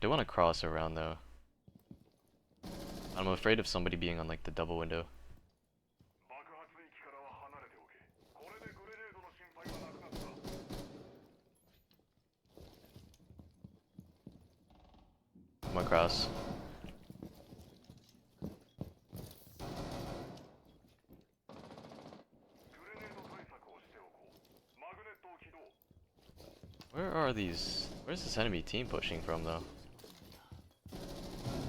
do want to cross around though. I'm afraid of somebody being on like the double window. Come across. Where are these? Where's this enemy team pushing from though?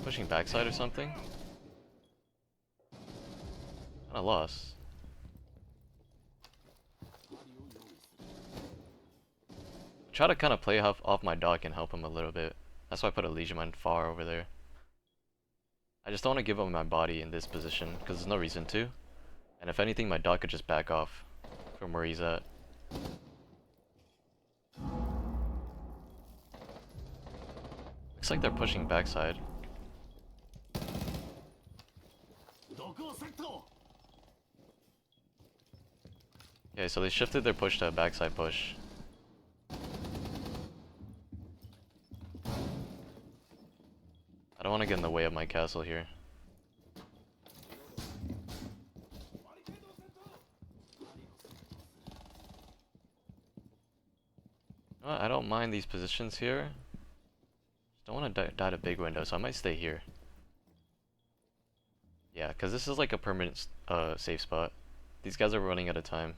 Pushing backside or something? Kinda lost. Try to kind of play off my dock and help him a little bit. That's why I put a leisure mine far over there. I just don't want to give up my body in this position because there's no reason to. And if anything, my dock could just back off from where he's at. Looks like they're pushing backside. Okay, so they shifted their push to a backside push. I don't want to get in the way of my castle here. You know what? I don't mind these positions here. Don't want to die to big window, so I might stay here. Yeah, because this is like a permanent safe spot. These guys are running out of time.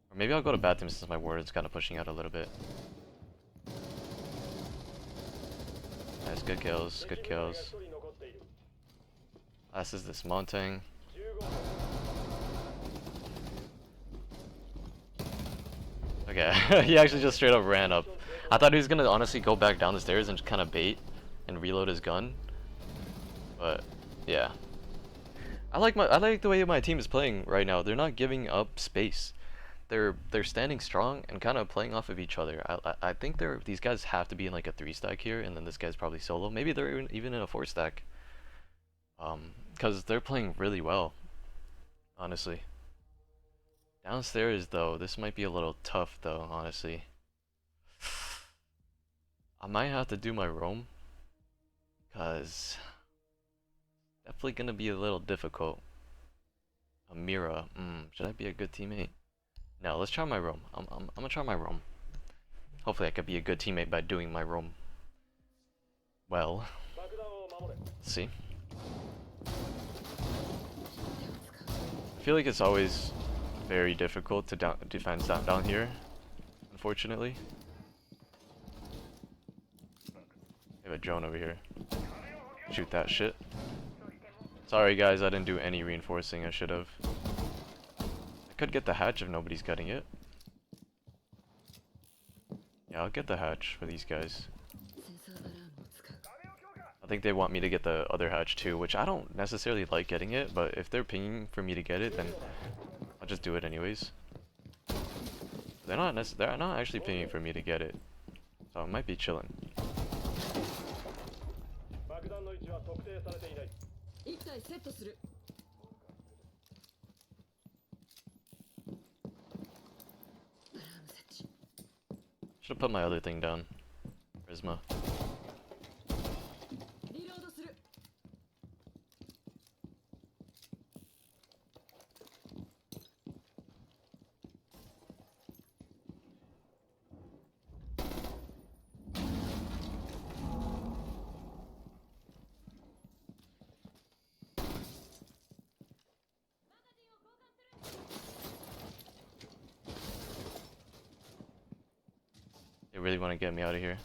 Or maybe I'll go to bathroom since my warden's kind of pushing out a little bit. Nice, good kills, good kills. Last is dismounting. Okay, he actually just straight up ran up. I thought he was gonna honestly go back down the stairs and just kind of bait and reload his gun. But yeah, I like the way my team is playing right now. They're not giving up space. They're standing strong and kind of playing off of each other. I think these guys have to be in like a 3-stack here, and then this guy's probably solo. Maybe they're even in a 4-stack. Because they're playing really well, honestly. Downstairs though, this might be a little tough though, honestly. I might have to do my roam, cause definitely gonna be a little difficult. Amira, should I be a good teammate? No, let's try my roam. I'm gonna try my roam. Hopefully I could be a good teammate by doing my roam. Well, let's see. I feel like it's always very difficult to defend down here, unfortunately. We have a drone over here. Shoot that shit. Sorry guys, I didn't do any reinforcing. I should have. I could get the hatch if nobody's getting it. Yeah, I'll get the hatch for these guys. I think they want me to get the other hatch too, which I don't necessarily like getting it, but if they're pinging for me to get it, then I'll just do it anyways. They're not actually pinging for me to get it, so I might be chilling. Should have put my other thing down. Prisma. They really want to get me out of here.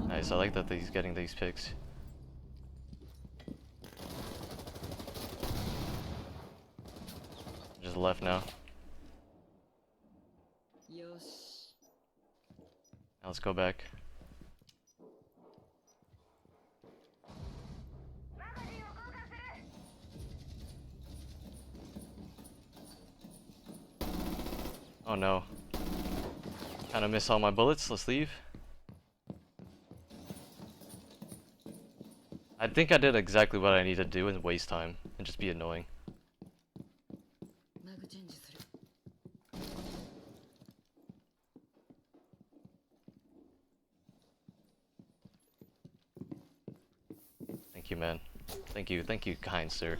Nice, I like that he's getting these picks. Just left now. Now let's go back. Oh no. Kinda missed all my bullets, let's leave. I think I did exactly what I need to do and waste time and just be annoying. Thank you, man. Thank you, kind sir.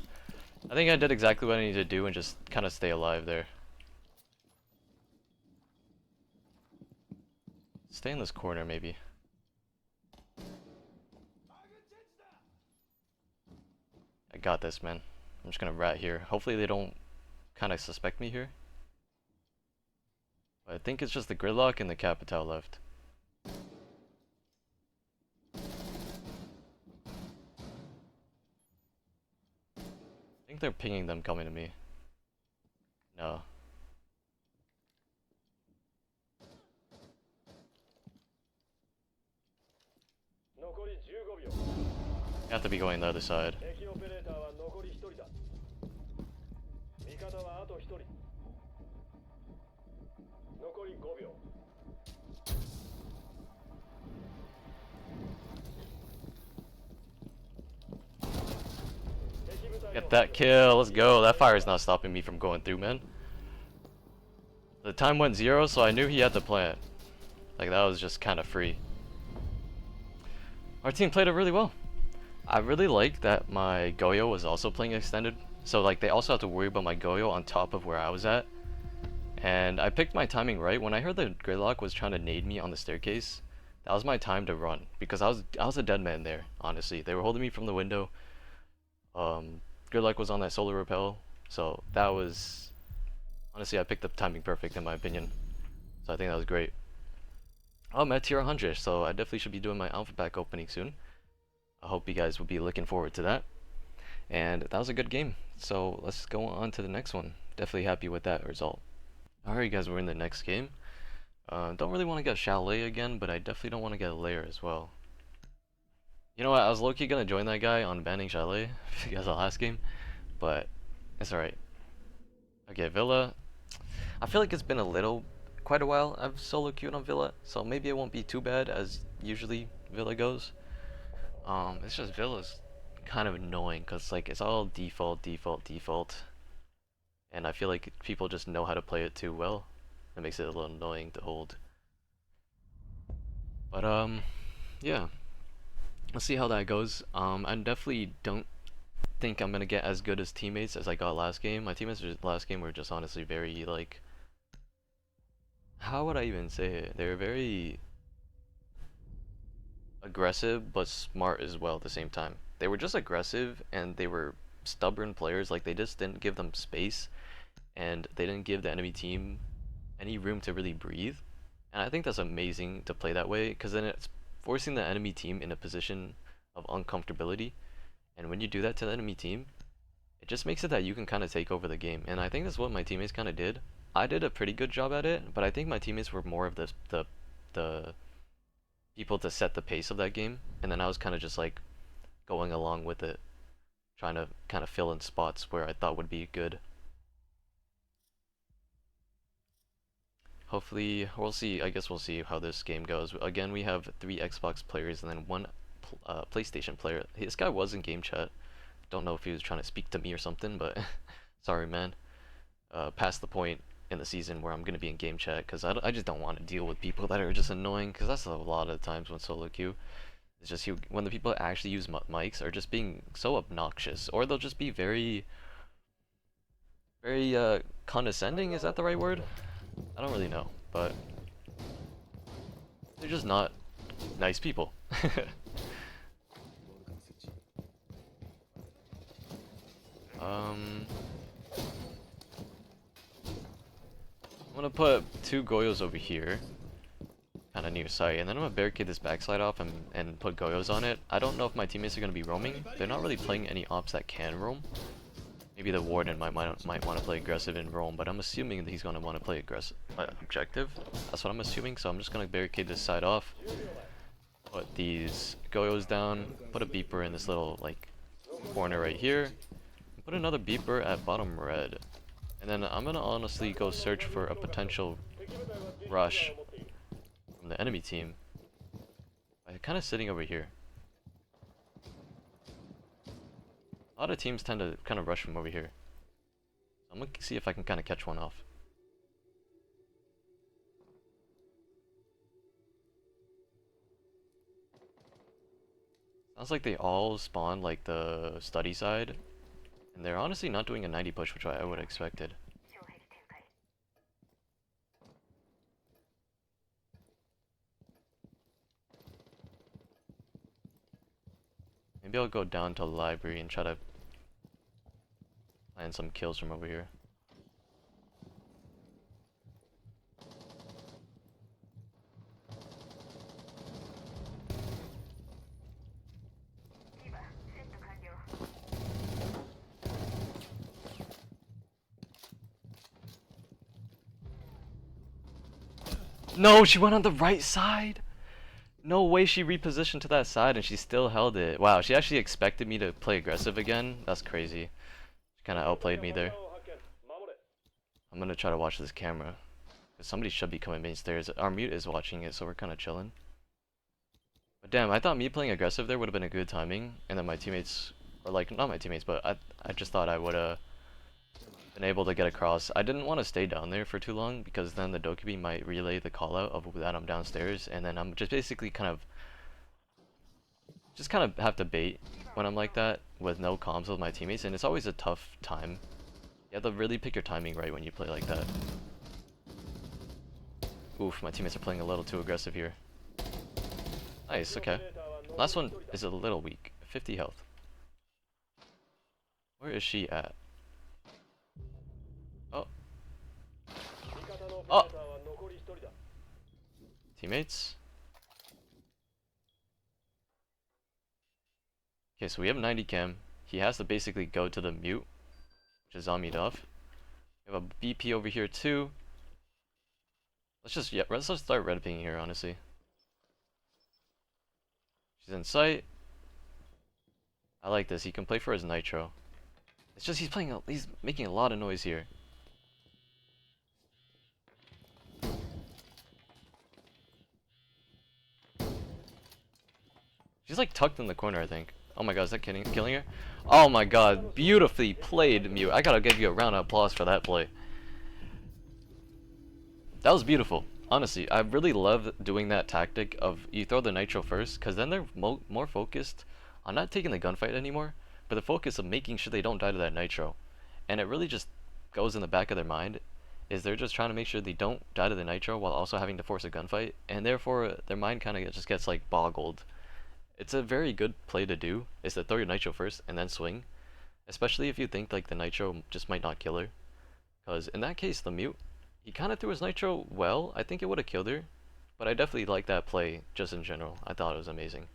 I think I did exactly what I needed to do and just kind of stay alive there. Stay in this corner, maybe. I got this, man. I'm just gonna rat here. Hopefully they don't kind of suspect me here. But I think it's just the gridlock and the Capital left. I think they're pinging them coming to me. No. You have to be going the other side. Get that kill, let's go. That fire is not stopping me from going through, man. The time went 0, so I knew he had to plant. Like, that was just kind of free. Our team played it really well. I really like that my Goyo was also playing extended. So like they also have to worry about my Goyo on top of where I was at. And I picked my timing right. When I heard the gridlock was trying to nade me on the staircase, that was my time to run. Because I was a dead man there, honestly. They were holding me from the window. Gridlock was on that solar repel. So that was... Honestly, I picked the timing perfect in my opinion. So I think that was great. I'm at tier 100, so I definitely should be doing my Outback opening soon. I hope you guys will be looking forward to that. And that was a good game. So let's go on to the next one. Definitely happy with that result. Alright guys, we're in the next game. Don't really want to get Chalet again, but I definitely don't want to get a layer as well. You know what, I was low-key gonna join that guy on banning Chalet because the last game, but it's alright. Okay, Villa. I feel like it's been quite a while I've solo queued on Villa, so maybe it won't be too bad as usually Villa goes. It's just Villa's kind of annoying because like it's all default, and I feel like people just know how to play it too well. It makes it a little annoying to hold. But yeah, let's see how that goes. I definitely don't think I'm gonna get as good as teammates as I got last game. My teammates last game were just honestly very like, how would I even say it? They were very aggressive but smart as well at the same time. They were just aggressive and they were stubborn players. Like they just didn't give them space and they didn't give the enemy team any room to really breathe. And I think that's amazing to play that way because then it's forcing the enemy team in a position of uncomfortability. And when you do that to the enemy team, it just makes it that you can kind of take over the game. And I think that's what my teammates kind of did. I did a pretty good job at it, but I think my teammates were more of the people to set the pace of that game, and then I was kind of just like going along with it, trying to kind of fill in spots where I thought would be good. Hopefully, we'll see. I guess we'll see how this game goes. Again, we have 3 Xbox players and then 1 PlayStation player. This guy was in game chat. Don't know if he was trying to speak to me or something, but sorry, man. Past the point in the season where I'm gonna be in game chat because I just don't want to deal with people that are just annoying. Because that's a lot of times when solo queue. It's just when the people that actually use mics are just being so obnoxious, or they'll just be very, very condescending. Is that the right word? I don't really know, but they're just not nice people. I'm gonna put 2 Goyos over here, kind of near sight, and then I'm gonna barricade this backside off and put Goyos on it. I don't know if my teammates are gonna be roaming. They're not really playing any ops that can roam. Maybe the warden might want to play aggressive in roam, but I'm assuming that he's gonna want to play aggressive objective. That's what I'm assuming. So I'm just gonna barricade this side off. Put these Goyos down. Put a beeper in this little like corner right here. Put another beeper at bottom red. And then I'm gonna honestly go search for a potential rush from the enemy team. I'm kind of sitting over here. A lot of teams tend to kind of rush from over here. I'm gonna see if I can kind of catch one off. Sounds like they all spawn like the study side. And they're honestly not doing a 90 push, which I would have expected. Maybe I'll go down to the library and try to find some kills from over here. No, she went on the right side! No way she repositioned to that side and she still held it. Wow, she actually expected me to play aggressive again? That's crazy. She kind of outplayed me there. I'm gonna try to watch this camera. Somebody should be coming mainstairs. Our mute is watching it, so we're kind of chilling. But damn, I thought me playing aggressive there would have been a good timing. And then my teammates, or like, not my teammates, but I just thought I would have been able to get across. I didn't want to stay down there for too long because then the Dokkaebi might relay the call out of that I'm downstairs, and then I'm just basically kind of have to bait when I'm like that with no comms with my teammates, and it's always a tough time. You have to really pick your timing right when you play like that. Oof, my teammates are playing a little too aggressive here. Nice, okay. Last one is a little weak. 50 health. Where is she at? Oh. Oh! Teammates? Okay, so we have 90 chem. He has to basically go to the mute, which is on me off. We have a BP over here too. Let's just start red pinging here, honestly. She's in sight. I like this. He can play for his nitro. It's just he's making a lot of noise here. She's like tucked in the corner, I think. Oh my god, is that killing her? Oh my god, beautifully played, Mute. I gotta give you a round of applause for that play. That was beautiful. Honestly, I really love doing that tactic of you throw the nitro first, because then they're more focused on not taking the gunfight anymore, but the focus of making sure they don't die to that nitro. And it really just goes in the back of their mind, is they're just trying to make sure they don't die to the nitro while also having to force a gunfight, and therefore their mind kind of just gets like boggled. It's a very good play to do, is to throw your nitro first and then swing, especially if you think like the nitro just might not kill her, because in that case the mute, he kind of threw his nitro well. I think it would have killed her, but I definitely like that play just in general. I thought it was amazing.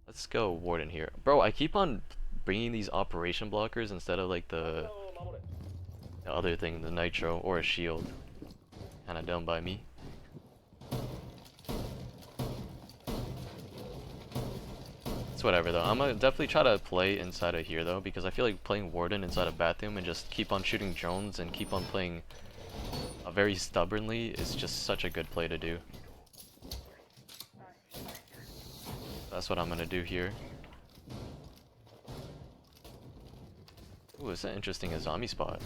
Let's go warden here. Bro, I keep on bringing these operation blockers instead of like the the other thing, the nitro or a shield. Kinda dumb by me. It's whatever though. I'm gonna definitely try to play inside of here though, because I feel like playing Warden inside of bathroom and just keep on shooting drones and keep on playing very stubbornly is just such a good play to do. That's what I'm gonna do here. Ooh, it's an interesting Azami spot.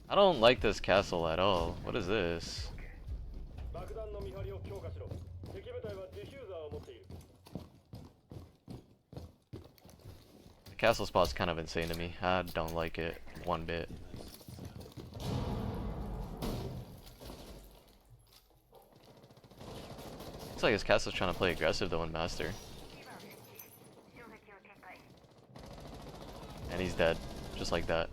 I don't like this castle at all. What is this? The castle spot's kind of insane to me. I don't like it one bit. Looks like his castle's trying to play aggressive though in Master. And he's dead. Just like that.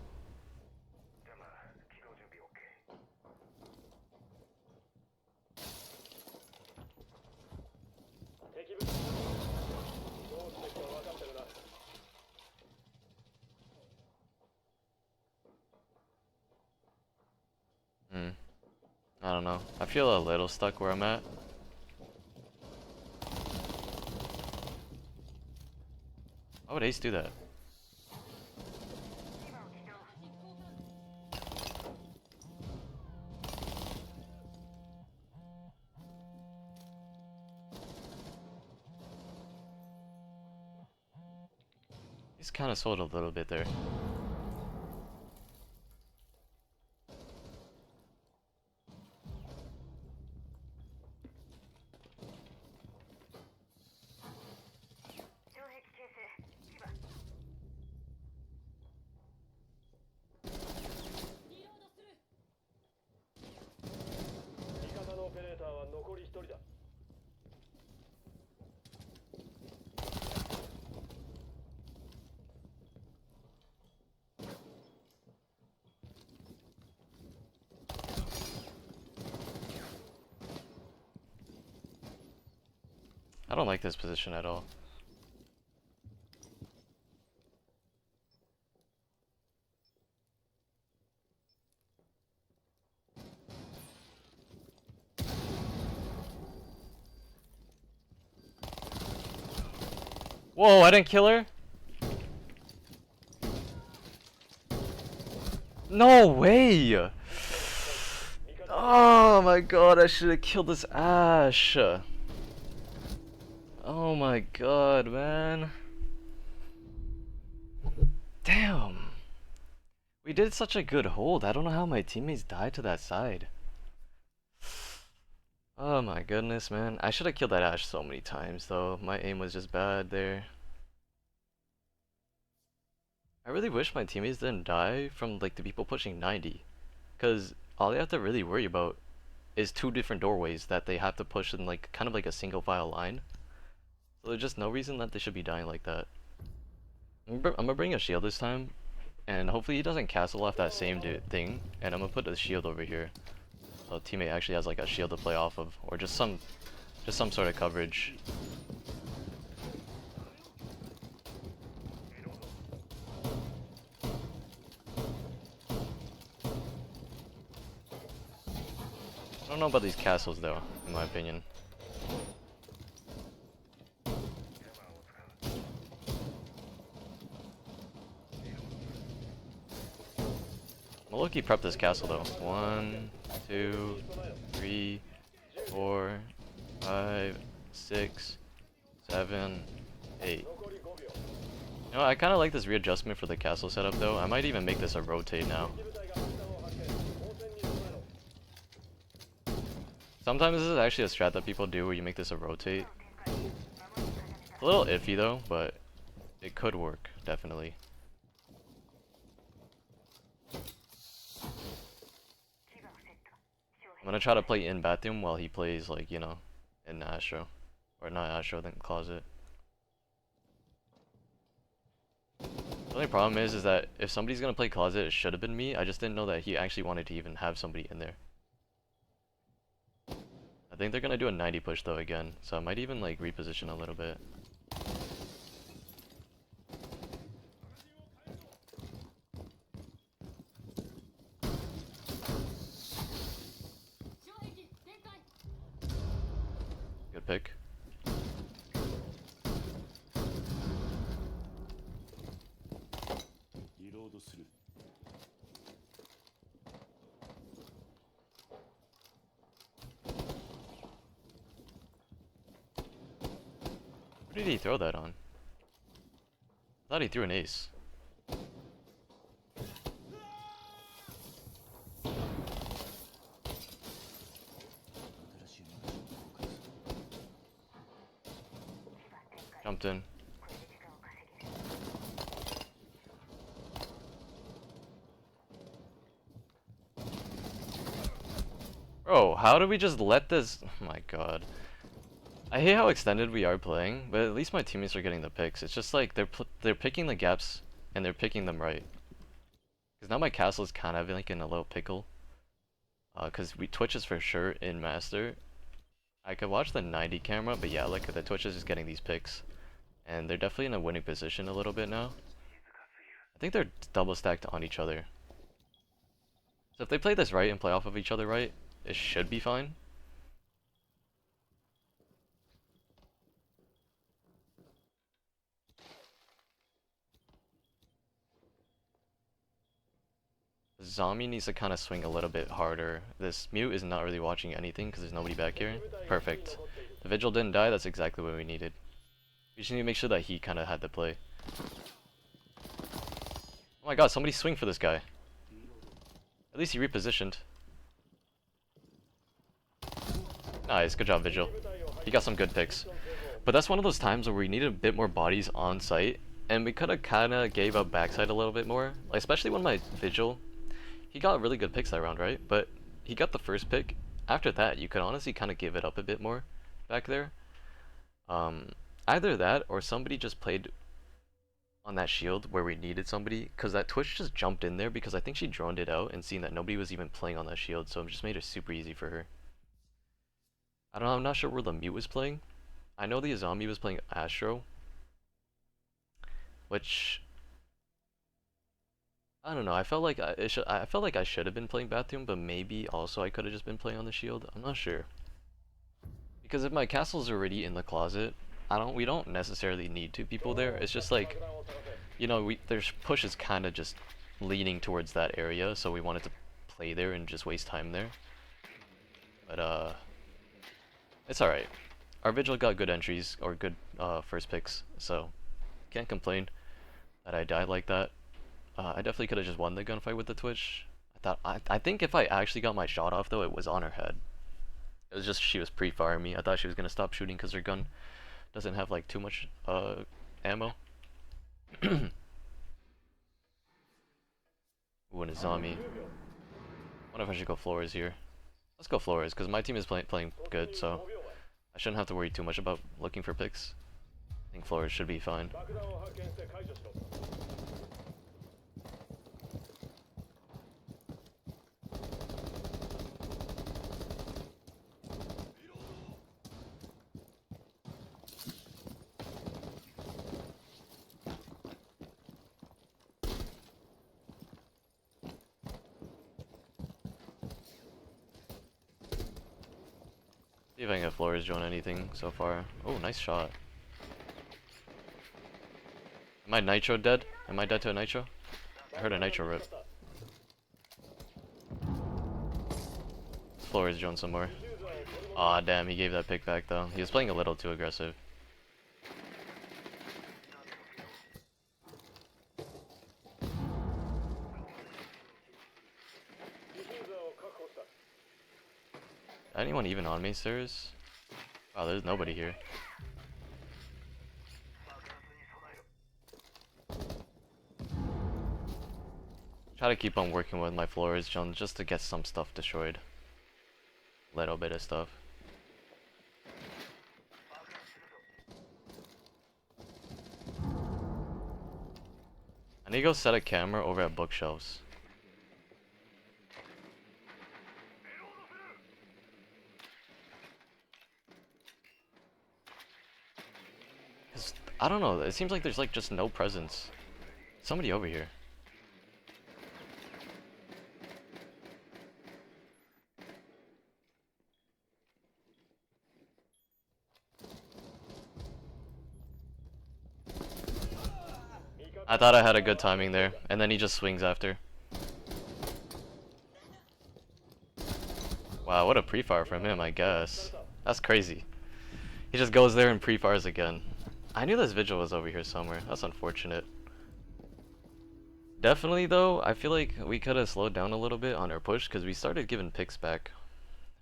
I don't know. I feel a little stuck where I'm at. Why would Ace do that? He's kind of sold a little bit there. I don't like this position at all. Whoa, I didn't kill her? No way! Oh my god, I should have killed this Ash. Oh my god, man. Damn. We did such a good hold. I don't know how my teammates died to that side. Oh my goodness, man. I should have killed that Ash so many times, though. My aim was just bad there. I really wish my teammates didn't die from, like, the people pushing 90. Because all they have to really worry about is two different doorways that they have to push in, like, kind of like a single file line. So there's just no reason that they should be dying like that. I'm gonna bring a shield this time, and hopefully he doesn't castle off that same thing, and I'm gonna put a shield over here. So teammate actually has like a shield to play off of, or just some sort of coverage. I don't know about these castles though, in my opinion. I'm Loki prep this castle though. 1, 2, 3, 4, 5, 6, 7, 8. You know, I kind of like this readjustment for the castle setup though. I might even make this a rotate now. Sometimes this is actually a strat that people do where you make this a rotate. A little iffy though, but it could work, definitely. I'm gonna try to play in bathroom while he plays, like, you know, in Astro. Or not Astro, then closet. The only problem is that if somebody's gonna play closet, it should have been me. I just didn't know that he actually wanted to even have somebody in there. I think they're gonna do a 90 push though again, so I might even like reposition a little bit. Good pick. Who did he throw that on? I thought he threw an ace. Jumped in. Bro, how do we just let this? Oh my god. I hate how extended we are playing, but at least my teammates are getting the picks. It's just like they're picking the gaps and they're picking them right. Cause now my castle is kind of like in a little pickle. Cause Twitch is for sure in master. I could watch the 90 camera, but yeah, like the Twitch is just getting these picks, and they're definitely in a winning position a little bit now. I think they're double stacked on each other. So if they play this right and play off of each other right, it should be fine. Zombie needs to kind of swing a little bit harder. This mute is not really watching anything because there's nobody back here. Perfect. The Vigil didn't die, that's exactly what we needed. We just need to make sure that he kind of had the play. Oh my god, somebody swing for this guy. At least he repositioned. Nice, good job Vigil. He got some good picks. But that's one of those times where we needed a bit more bodies on site, and we could have kind of gave up backside a little bit more. Like, especially when my Vigil, he got really good picks that round, right? But he got the first pick. After that, you could honestly kind of give it up a bit more back there. Either that or somebody just played on that shield where we needed somebody, because that Twitch just jumped in there because I think she droned it out and seen that nobody was even playing on that shield, so it just made it super easy for her. I don't know, I'm not sure where the mute was playing. I know the zombie was playing Astro, which I don't know. I felt like I felt like I should have been playing bathroom, but maybe also I could have just been playing on the shield. I'm not sure. Because if my castle's already in the closet, we don't necessarily need two people there. It's just like, you know, their push is kind of just leaning towards that area, so we wanted to play there and just waste time there. But it's alright. Our Vigil got good entries, or good first picks, so can't complain that I died like that. I definitely could have just won the gunfight with the Twitch. I think if I actually got my shot off though, it was on her head. It was just she was pre-firing me. I thought she was gonna stop shooting because her gun doesn't have like too much ammo. Ooh, and a zombie. I wonder if I should go floors here. Let's go floors because my team is playing good, so I shouldn't have to worry too much about looking for picks. I think floors should be fine. See if I can get floors join anything so far. Oh, nice shot. Am I nitro dead? Am I dead to a nitro? I heard a nitro rip. Floors join somewhere. Aw, damn, he gave that pick back though. He was playing a little too aggressive. Anyone even on me, sirs? Wow, there's nobody here. Try to keep on working with my floors, John, just to get some stuff destroyed. Little bit of stuff. I need to go set a camera over at bookshelves. I don't know. It seems like there's like just no presence. Somebody over here. I thought I had a good timing there, and then he just swings after. Wow, what a pre-fire from him, I guess. That's crazy. He just goes there and pre-fires again. I knew this vigil was over here somewhere. That's unfortunate. Definitely though, I feel like we could have slowed down a little bit on our push because we started giving picks back.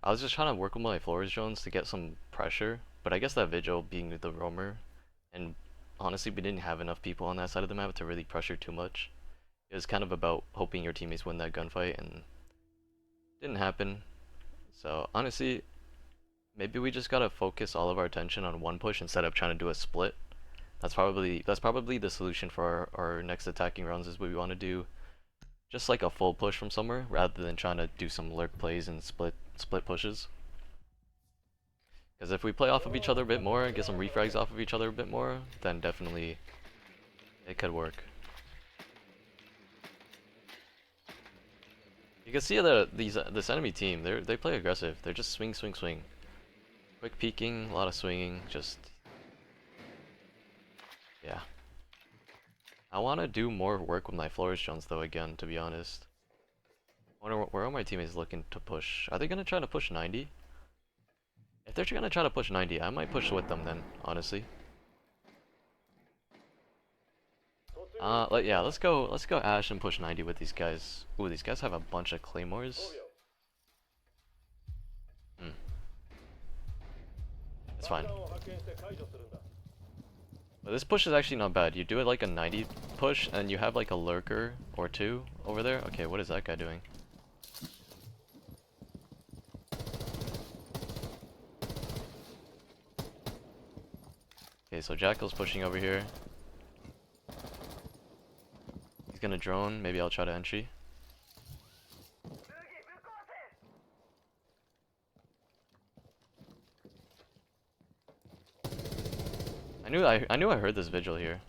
I was just trying to work with my floors drones to get some pressure, but I guess that vigil being the roamer, and honestly we didn't have enough people on that side of the map to really pressure too much. It was kind of about hoping your teammates win that gunfight, and didn't happen. So honestly, maybe we just gotta focus all of our attention on one push instead of trying to do a split. That's probably the solution for our next attacking rounds, is what we want to do just like a full push from somewhere rather than trying to do some lurk plays and split pushes. Because if we play off of each other a bit more, get some refrags off of each other a bit more, then definitely it could work. You can see that this enemy team, they play aggressive. They're just swing, swing, swing. Quick peeking, a lot of swinging, just yeah. I want to do more work with my flourish drones though again, to be honest. I wonder where are my teammates looking to push? Are they gonna try to push 90? If they're gonna try to push 90, I might push with them then, honestly. Yeah, let's go Ash and push 90 with these guys. Ooh, these guys have a bunch of claymores. It's fine. But this push is actually not bad. You do it like a 90 push, and you have like a lurker or two over there. Okay, what is that guy doing? Okay, so Jackal's pushing over here. He's gonna drone. Maybe I'll try to entry. I knew I heard this vigil here.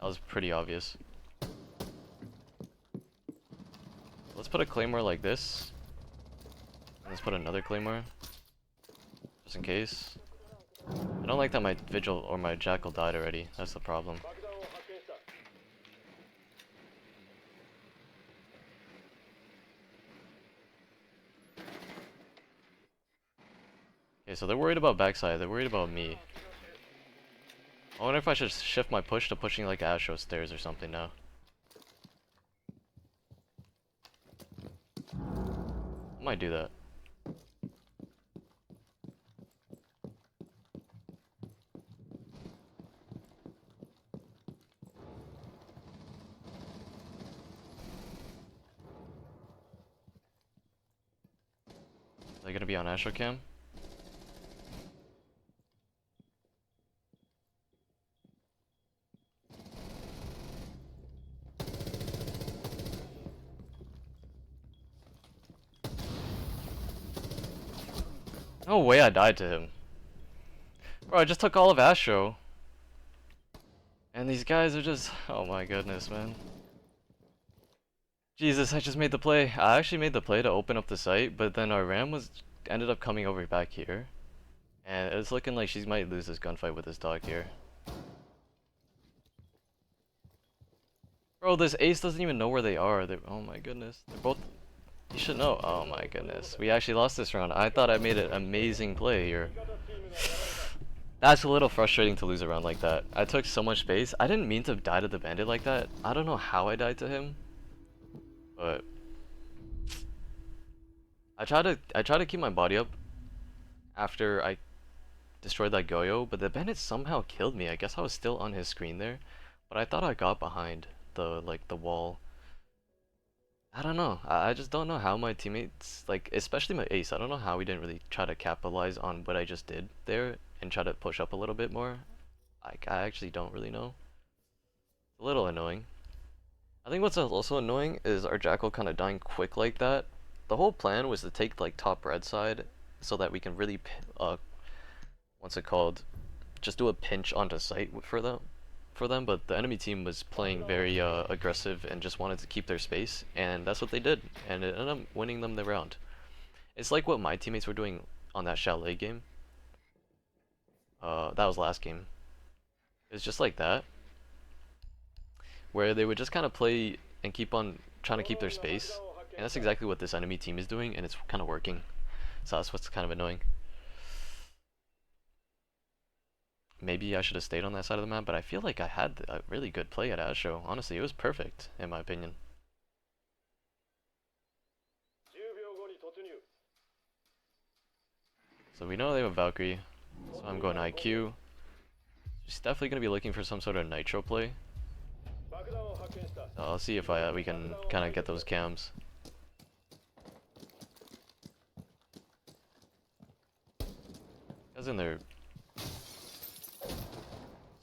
That was pretty obvious. Let's put a claymore like this. Let's put another claymore, just in case. I don't like that my vigil or my jackal died already. That's the problem. Okay, so they're worried about backside. They're worried about me. I wonder if I should shift my push to pushing like Astro stairs or something now. I might do that. Are they gonna be on Astro cam? No way I died to him. Bro, I just took all of Astro. And these guys are just... oh my goodness, man. Jesus, I just made the play. I actually made the play to open up the site, but then our ram ended up coming over back here. And it's looking like she might lose this gunfight with this dog here. Bro, this ace doesn't even know where they are. Oh my goodness. They're both... you should know. Oh my goodness. We actually lost this round. I thought I made an amazing play here. That's a little frustrating to lose a round like that. I took so much space. I didn't mean to die to the bandit like that. I don't know how I died to him. But I try to keep my body up after I destroyed that Goyo, but the bandit somehow killed me. I guess I was still on his screen there, but I thought I got behind the wall. I don't know. I just don't know how my teammates, like especially my ace, I don't know how we didn't really try to capitalize on what I just did there and try to push up a little bit more. Like I actually don't really know. It's a little annoying. I think what's also annoying is our Jackal kind of dying quick like that. The whole plan was to take like top red side so that we can really, what's it called? just do a pinch onto site for them, but the enemy team was playing very aggressive and just wanted to keep their space, and that's what they did, and it ended up winning them the round. It's like what my teammates were doing on that chalet game. That was last game. It's just like that, where they would just kind of play and keep on trying to keep their space, and that's exactly what this enemy team is doing, and it's kind of working. So that's what's kind of annoying. Maybe I should have stayed on that side of the map, but I feel like I had a really good play at Asho. Honestly, it was perfect, in my opinion. So we know they have a Valkyrie, so I'm going IQ. She's definitely going to be looking for some sort of nitro play. I'll see if we can kind of get those cams. Guys in their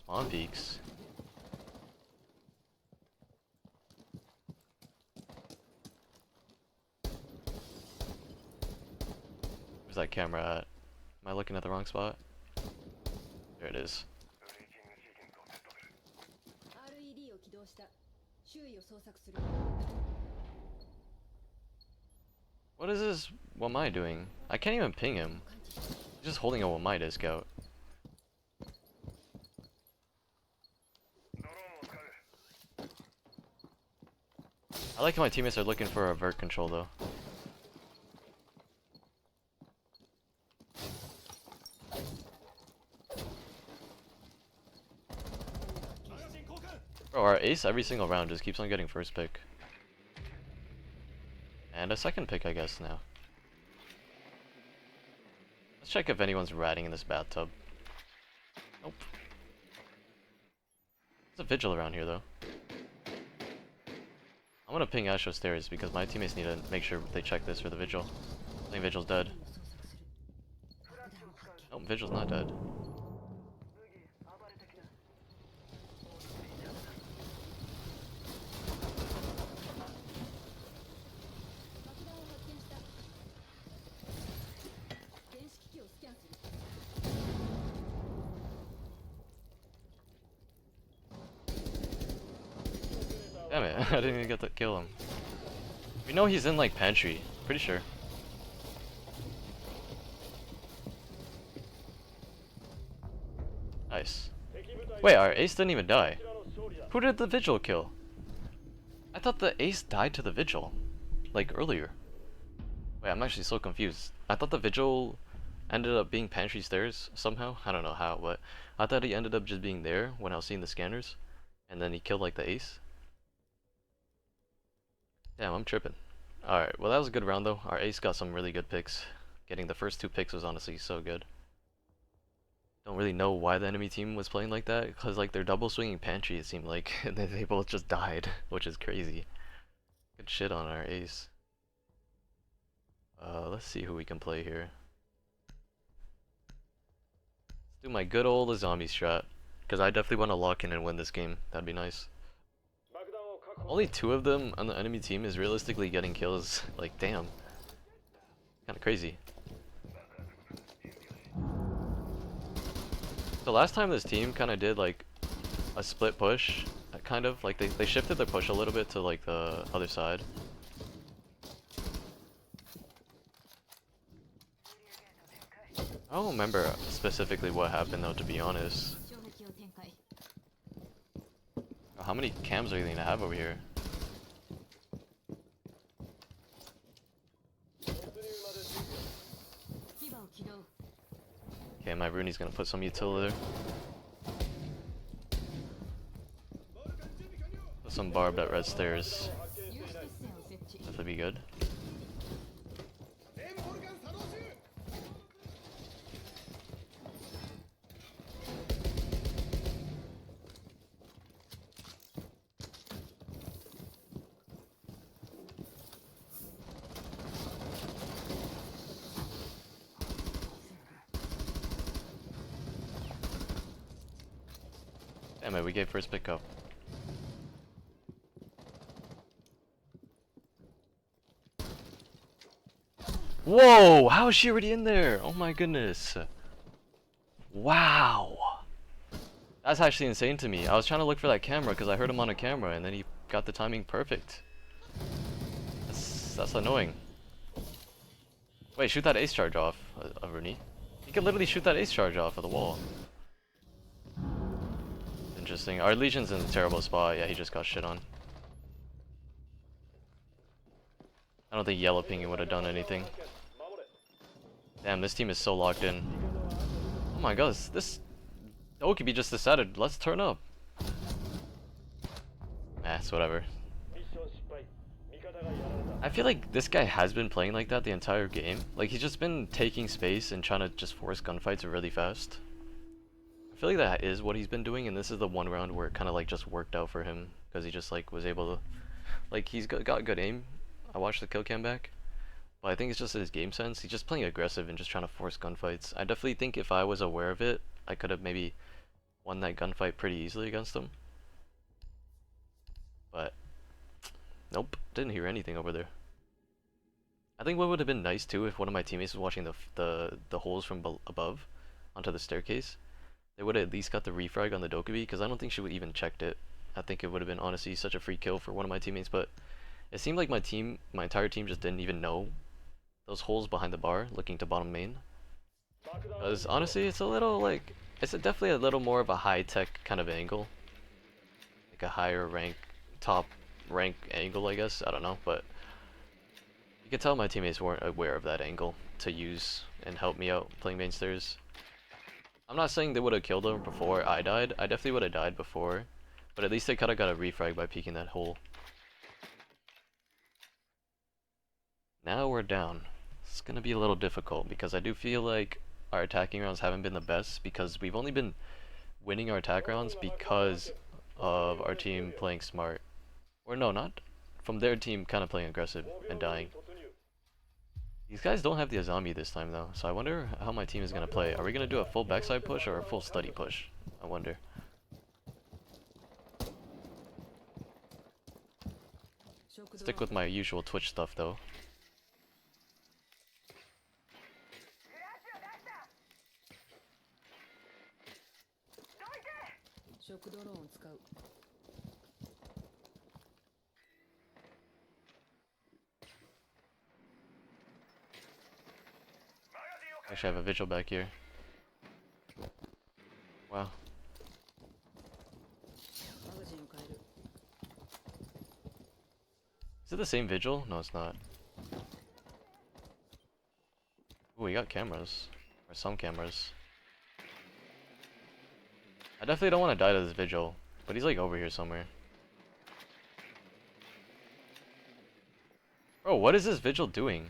spawn peaks. Where's that camera at? Am I looking at the wrong spot? There it is. What is this Wamai doing? I can't even ping him. He's just holding a Wamai disc out. I like how my teammates are looking for a vert control though. Bro, our ace every single round just keeps on getting first pick. And a second pick, I guess, now. Let's check if anyone's ratting in this bathtub. Nope. There's a vigil around here, though. I'm gonna ping Asho stairs because my teammates need to make sure they check this for the vigil. I think vigil's dead. Oh, vigil's not dead. Damn it, I didn't even get to kill him. We know he's in like pantry, pretty sure. Nice. Wait, our ace didn't even die. Who did the vigil kill? I thought the ace died to the vigil, like earlier. Wait, I'm actually so confused. I thought the vigil ended up being pantry stairs somehow. I don't know how, but I thought he ended up just being there when I was seeing the scanners, and then he killed like the ace. Damn, I'm tripping. Alright, well that was a good round though. Our ace got some really good picks. Getting the first 2 picks was honestly so good. Don't really know why the enemy team was playing like that, because like they're double swinging pantry it seemed like, and they both just died, which is crazy. Good shit on our ace. Let's see who we can play here. Let's do my good old zombie strat, because I definitely want to lock in and win this game. That'd be nice. Only 2 of them on the enemy team is realistically getting kills. Like, damn. Kinda crazy. The last time this team kinda did like a split push, kind of, like they shifted their push a little bit to like the other side. I don't remember specifically what happened though, to be honest. How many cams are you gonna have over here? Okay, my Rooney's gonna put some util there. Put some barbed at red stairs. That'll be good. Damn it, we gave first pick up. Whoa! How is she already in there? Oh my goodness. Wow. That's actually insane to me. I was trying to look for that camera because I heard him on a camera and then he got the timing perfect. That's annoying. Wait, shoot that ace charge off, Rooney. He could literally shoot that ace charge off of the wall. Interesting. Our Legion's in a terrible spot. Yeah, he just got shit on. I don't think yellow pinging would have done anything. Damn, this team is so locked in. Oh my god, this Noki just decided, let's turn up. It's whatever. I feel like this guy has been playing like that the entire game. Like, he's just been taking space and trying to just force gunfights really fast. I feel like that is what he's been doing, and this is the one round where it kind of like just worked out for him. Because he just like was able to, like, he's got good aim. I watched the kill cam back. But I think it's just his game sense. He's just playing aggressive and just trying to force gunfights. I definitely think if I was aware of it, I could have maybe won that gunfight pretty easily against him. But nope, didn't hear anything over there. I think what would have been nice too if one of my teammates was watching the holes from above onto the staircase. They would have at least got the refrag on the Dokkaebi, because I don't think she would even checked it. I think it would have been honestly such a free kill for one of my teammates, but it seemed like my entire team just didn't even know those holes behind the bar looking to bottom main. Because honestly, it's a little like, it's definitely a little more of a high-tech kind of angle. Like a higher rank, top rank angle, I guess. I don't know, but you can tell my teammates weren't aware of that angle to use and help me out playing main stairs. I'm not saying they would have killed him before I died. I definitely would have died before, but at least they kind of got a refrag by peeking that hole. Now we're down. It's gonna be a little difficult because I do feel like our attacking rounds haven't been the best, because we've only been winning our attack rounds because of our team playing smart. Or no, not from their team kind of playing aggressive and dying. These guys don't have the Azami this time though, so I wonder how my team is gonna play. Are we gonna do a full backside push or a full study push? I wonder. Stick with my usual Twitch stuff though. Actually, I have a vigil back here. Wow. Is it the same vigil? No, it's not. Ooh, we got cameras. Or some cameras. I definitely don't want to die to this vigil, but he's like over here somewhere. Bro, what is this vigil doing?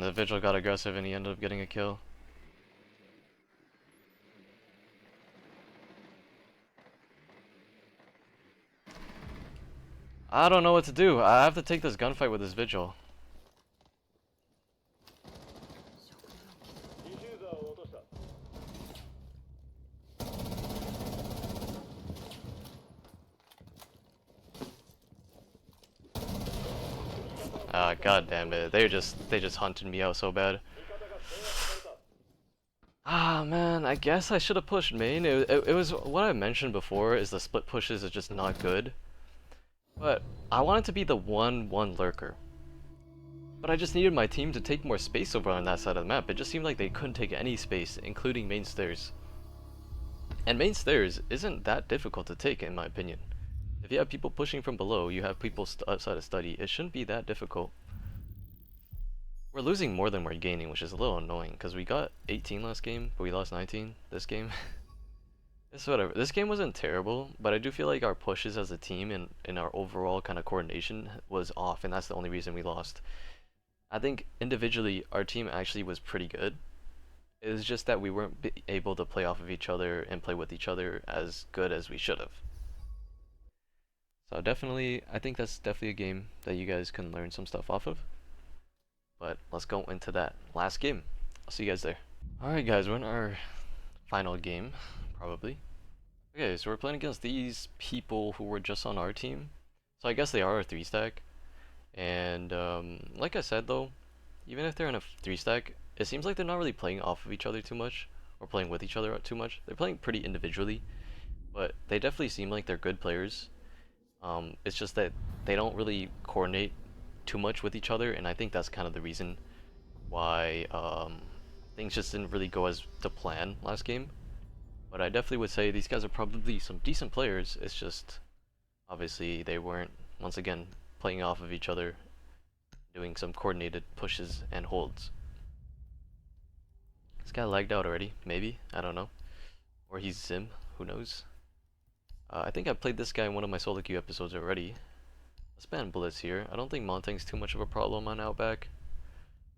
The vigil got aggressive and he ended up getting a kill. I don't know what to do. I have to take this gunfight with this vigil. God damn it. They just hunted me out so bad. Man, I guess I should have pushed main. It was what I mentioned before, is the split pushes are just not good. But I wanted to be the 1-1 lurker. But I just needed my team to take more space over on that side of the map. It just seemed like they couldn't take any space, including main stairs. And main stairs isn't that difficult to take, in my opinion. If you have people pushing from below, you have people outside of study, it shouldn't be that difficult. We're losing more than we're gaining, which is a little annoying, because we got 18 last game, but we lost 19 this game. It's whatever. This game wasn't terrible, but I do feel like our pushes as a team and our overall kind of coordination was off, and that's the only reason we lost. I think individually, our team actually was pretty good. It was just that we weren't able to play off of each other and play with each other as good as we should have. So definitely, I think that's definitely a game that you guys can learn some stuff off of. But let's go into that last game. I'll see you guys there. Alright guys, we're in our final game, probably. Okay, so we're playing against these people who were just on our team. So I guess they are a 3-stack. And like I said though, even if they're in a 3-stack, it seems like they're not really playing off of each other too much, or playing with each other too much. They're playing pretty individually, but they definitely seem like they're good players. It's just that they don't really coordinate too much with each other, and I think that's kind of the reason why things just didn't really go as to plan last game. But I definitely would say these guys are probably some decent players. It's just obviously they weren't, once again, playing off of each other, doing some coordinated pushes and holds. This guy lagged out already, maybe, I don't know. Or he's Zim, who knows. I think I played this guy in one of my solo queue episodes already. Let's ban Blitz here. I don't think Montang's too much of a problem on Outback.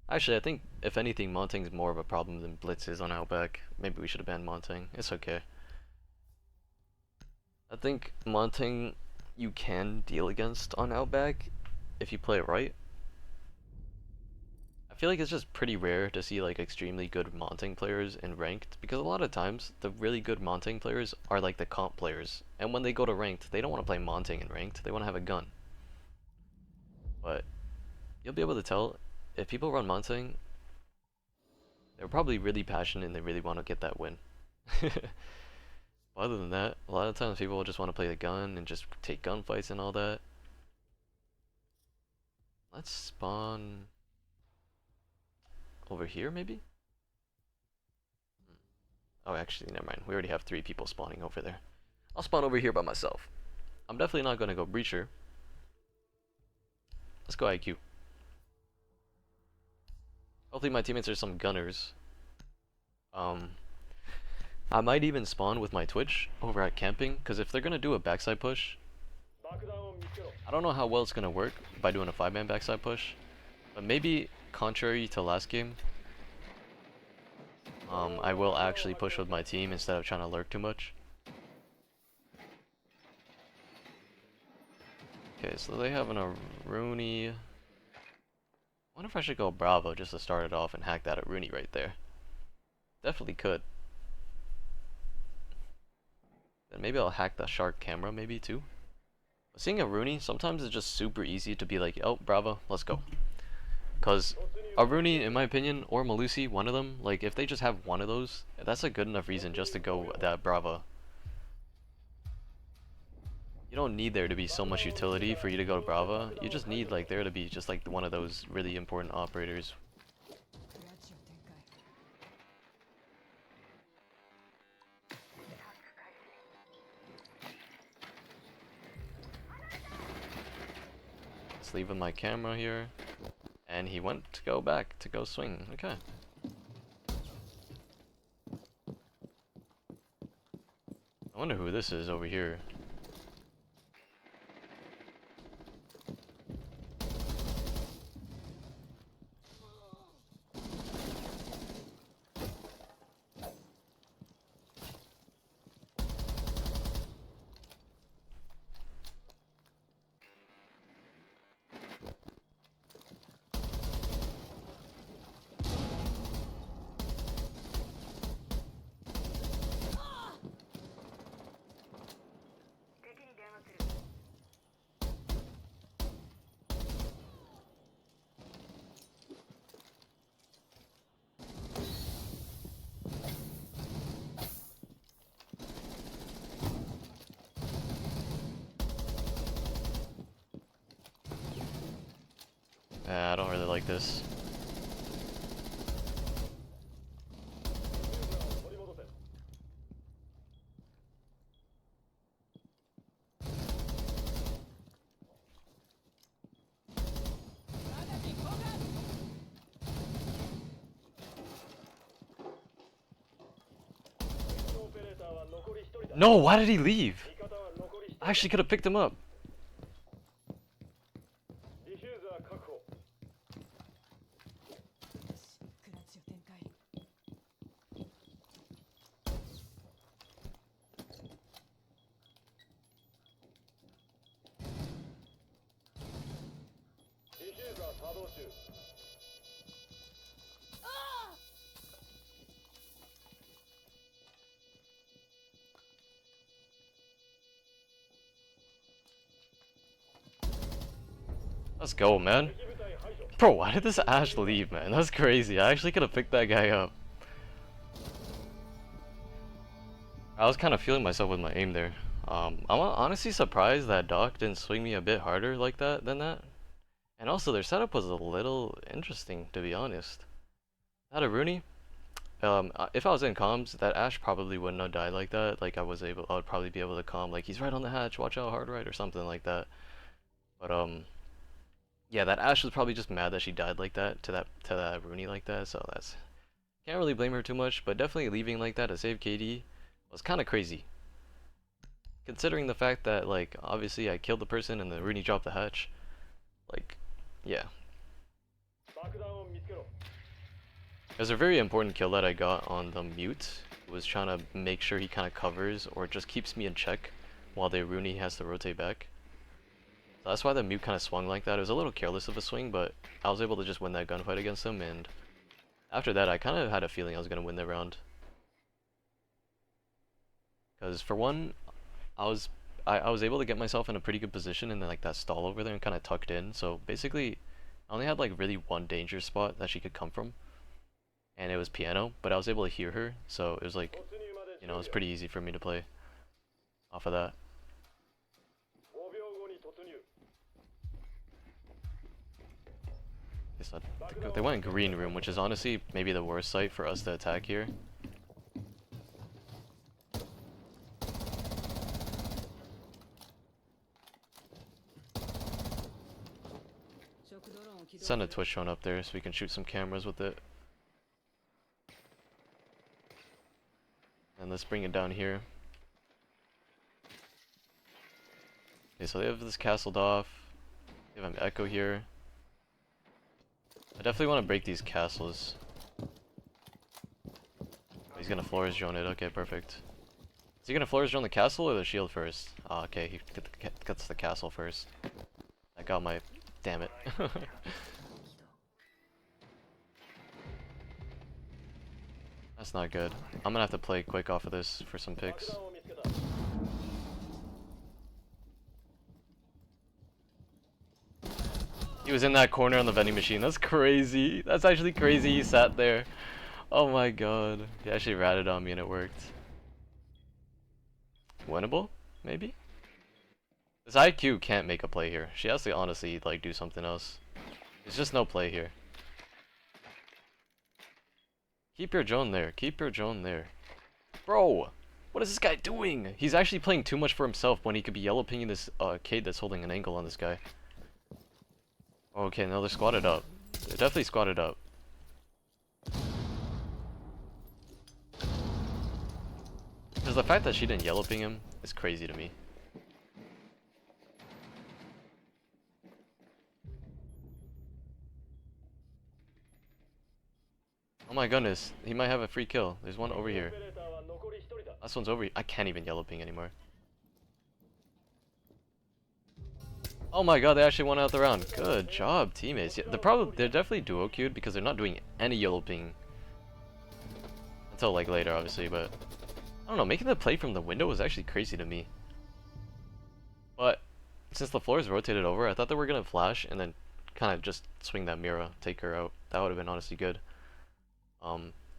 Actually, I think, if anything, Montang's more of a problem than Blitz is on Outback. Maybe we should have banned Montang. It's okay. I think Montang you can deal against on Outback if you play it right. I feel like it's just pretty rare to see like extremely good Montang players in ranked, because a lot of times the really good Montang players are like the comp players, and when they go to ranked, they don't want to play Montang in ranked, they want to have a gun. But you'll be able to tell if people run Montang, they're probably really passionate and they really want to get that win. Other than that, a lot of times people will just want to play the gun and just take gunfights and all that. Let's spawn over here, maybe? Oh, actually, never mind. We already have 3 people spawning over there. I'll spawn over here by myself. I'm definitely not going to go Breacher. Let's go IQ. Hopefully my teammates are some gunners. I might even spawn with my Twitch over at camping, because if they're going to do a backside push, I don't know how well it's going to work by doing a 5-man backside push, but maybe contrary to last game, I will actually push with my team instead of trying to lurk too much. Okay, so they have an Rooney. I wonder if I should go Bravo just to start it off and hack that at Rooney right there. Definitely could. Then maybe I'll hack the shark camera maybe too. But seeing a Rooney, sometimes it's just super easy to be like, oh, Bravo, let's go. Because a Rooney, in my opinion, or Malusi, one of them, like if they just have one of those, that's a good enough reason just to go that Bravo. You don't need there to be so much utility for you to go to Brava. You just need like there to be just like one of those really important operators. Let's leave him my camera here. And he went to go back to go swing. Okay. I wonder who this is over here. I don't really like this. No, why did he leave? I actually could have picked him up. Let's go, man. Bro, why did this Ashe leave, man? That's crazy. I actually could have picked that guy up. I was kind of feeling myself with my aim there. I'm honestly surprised that Doc didn't swing me a bit harder like that than that. And also, their setup was a little interesting, to be honest. Out of Rooney, if I was in comms, that Ashe probably wouldn't have died like that. Like I would probably be able to comm like he's right on the hatch, watch out, hard right, or something like that. But yeah, that Ashe was probably just mad that she died like that to that Rooney like that. So that's can't really blame her too much. But definitely leaving like that to save KD was kind of crazy, considering the fact that like obviously I killed the person and the Rooney dropped the hatch. Like, yeah. It was a very important kill that I got on the mute. It was trying to make sure he kind of covers or just keeps me in check while the Rooney has to rotate back. So that's why the mute kind of swung like that. It was a little careless of a swing, but I was able to just win that gunfight against him, and after that I kind of had a feeling I was going to win the round. Because for one, I was able to get myself in a pretty good position in like that stall over there and kind of tucked in. So basically, I only had like really one danger spot that she could come from, and it was piano. But I was able to hear her, so it was like, you know, it was pretty easy for me to play off of that. So they went green room, which is honestly maybe the worst site for us to attack here. Send a Twitch drone up there so we can shoot some cameras with it. And let's bring it down here. Okay, so they have this castled off. They have an echo here. I definitely want to break these castles. He's gonna floors drone it. Okay, perfect. Is he gonna floors drone the castle or the shield first? Oh, okay, he gets the castle first. I got my... Damn it. That's not good. I'm gonna have to play quick off of this for some picks. He was in that corner on the vending machine. That's crazy. That's actually crazy he sat there. Oh my god. He actually ratted on me and it worked. Winnable? Maybe? This IQ can't make a play here. She has to honestly like do something else. There's just no play here. Keep your drone there. Keep your drone there. Bro! What is this guy doing? He's actually playing too much for himself when he could be yellow pinging this Cade that's holding an angle on this guy. Okay, no, they're squatted up. They're definitely squatted up. Because the fact that she didn't yellow ping him is crazy to me. Oh my goodness, he might have a free kill. There's one over here. Last one's over here. I can't even yellow ping anymore. Oh my god, they actually won out the round. Good job, teammates. Yeah, they're definitely duo queued because they're not doing any yellow ping. Until like later, obviously, but I don't know, making the play from the window was actually crazy to me. But since the floor is rotated over, I thought they were gonna flash and then kind of just swing that Mira, take her out. That would have been honestly good.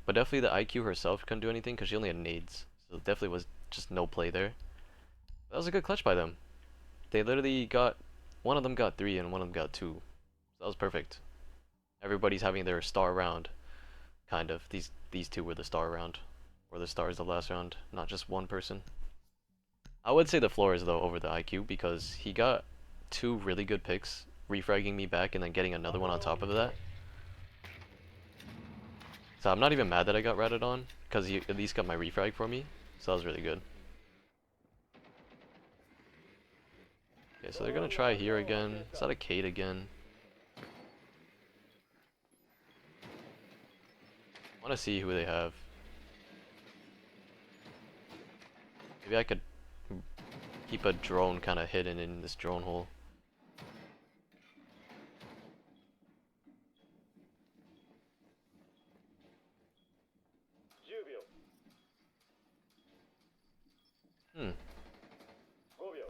But definitely the IQ herself couldn't do anything because she only had nades. So definitely was just no play there. That was a good clutch by them. They literally got, one of them got 3 and one of them got 2. So that was perfect. Everybody's having their star round, kind of. These two were the star round, or the stars the last round, not just one person. I would say the floors though over the IQ because he got 2 really good picks, refragging me back and then getting another one on top of that. So I'm not even mad that I got ratted on, because he at least got my refrag for me, so that was really good. Okay, so they're gonna try here again. Is that a Cade again? I wanna see who they have. Maybe I could keep a drone kind of hidden in this drone hole.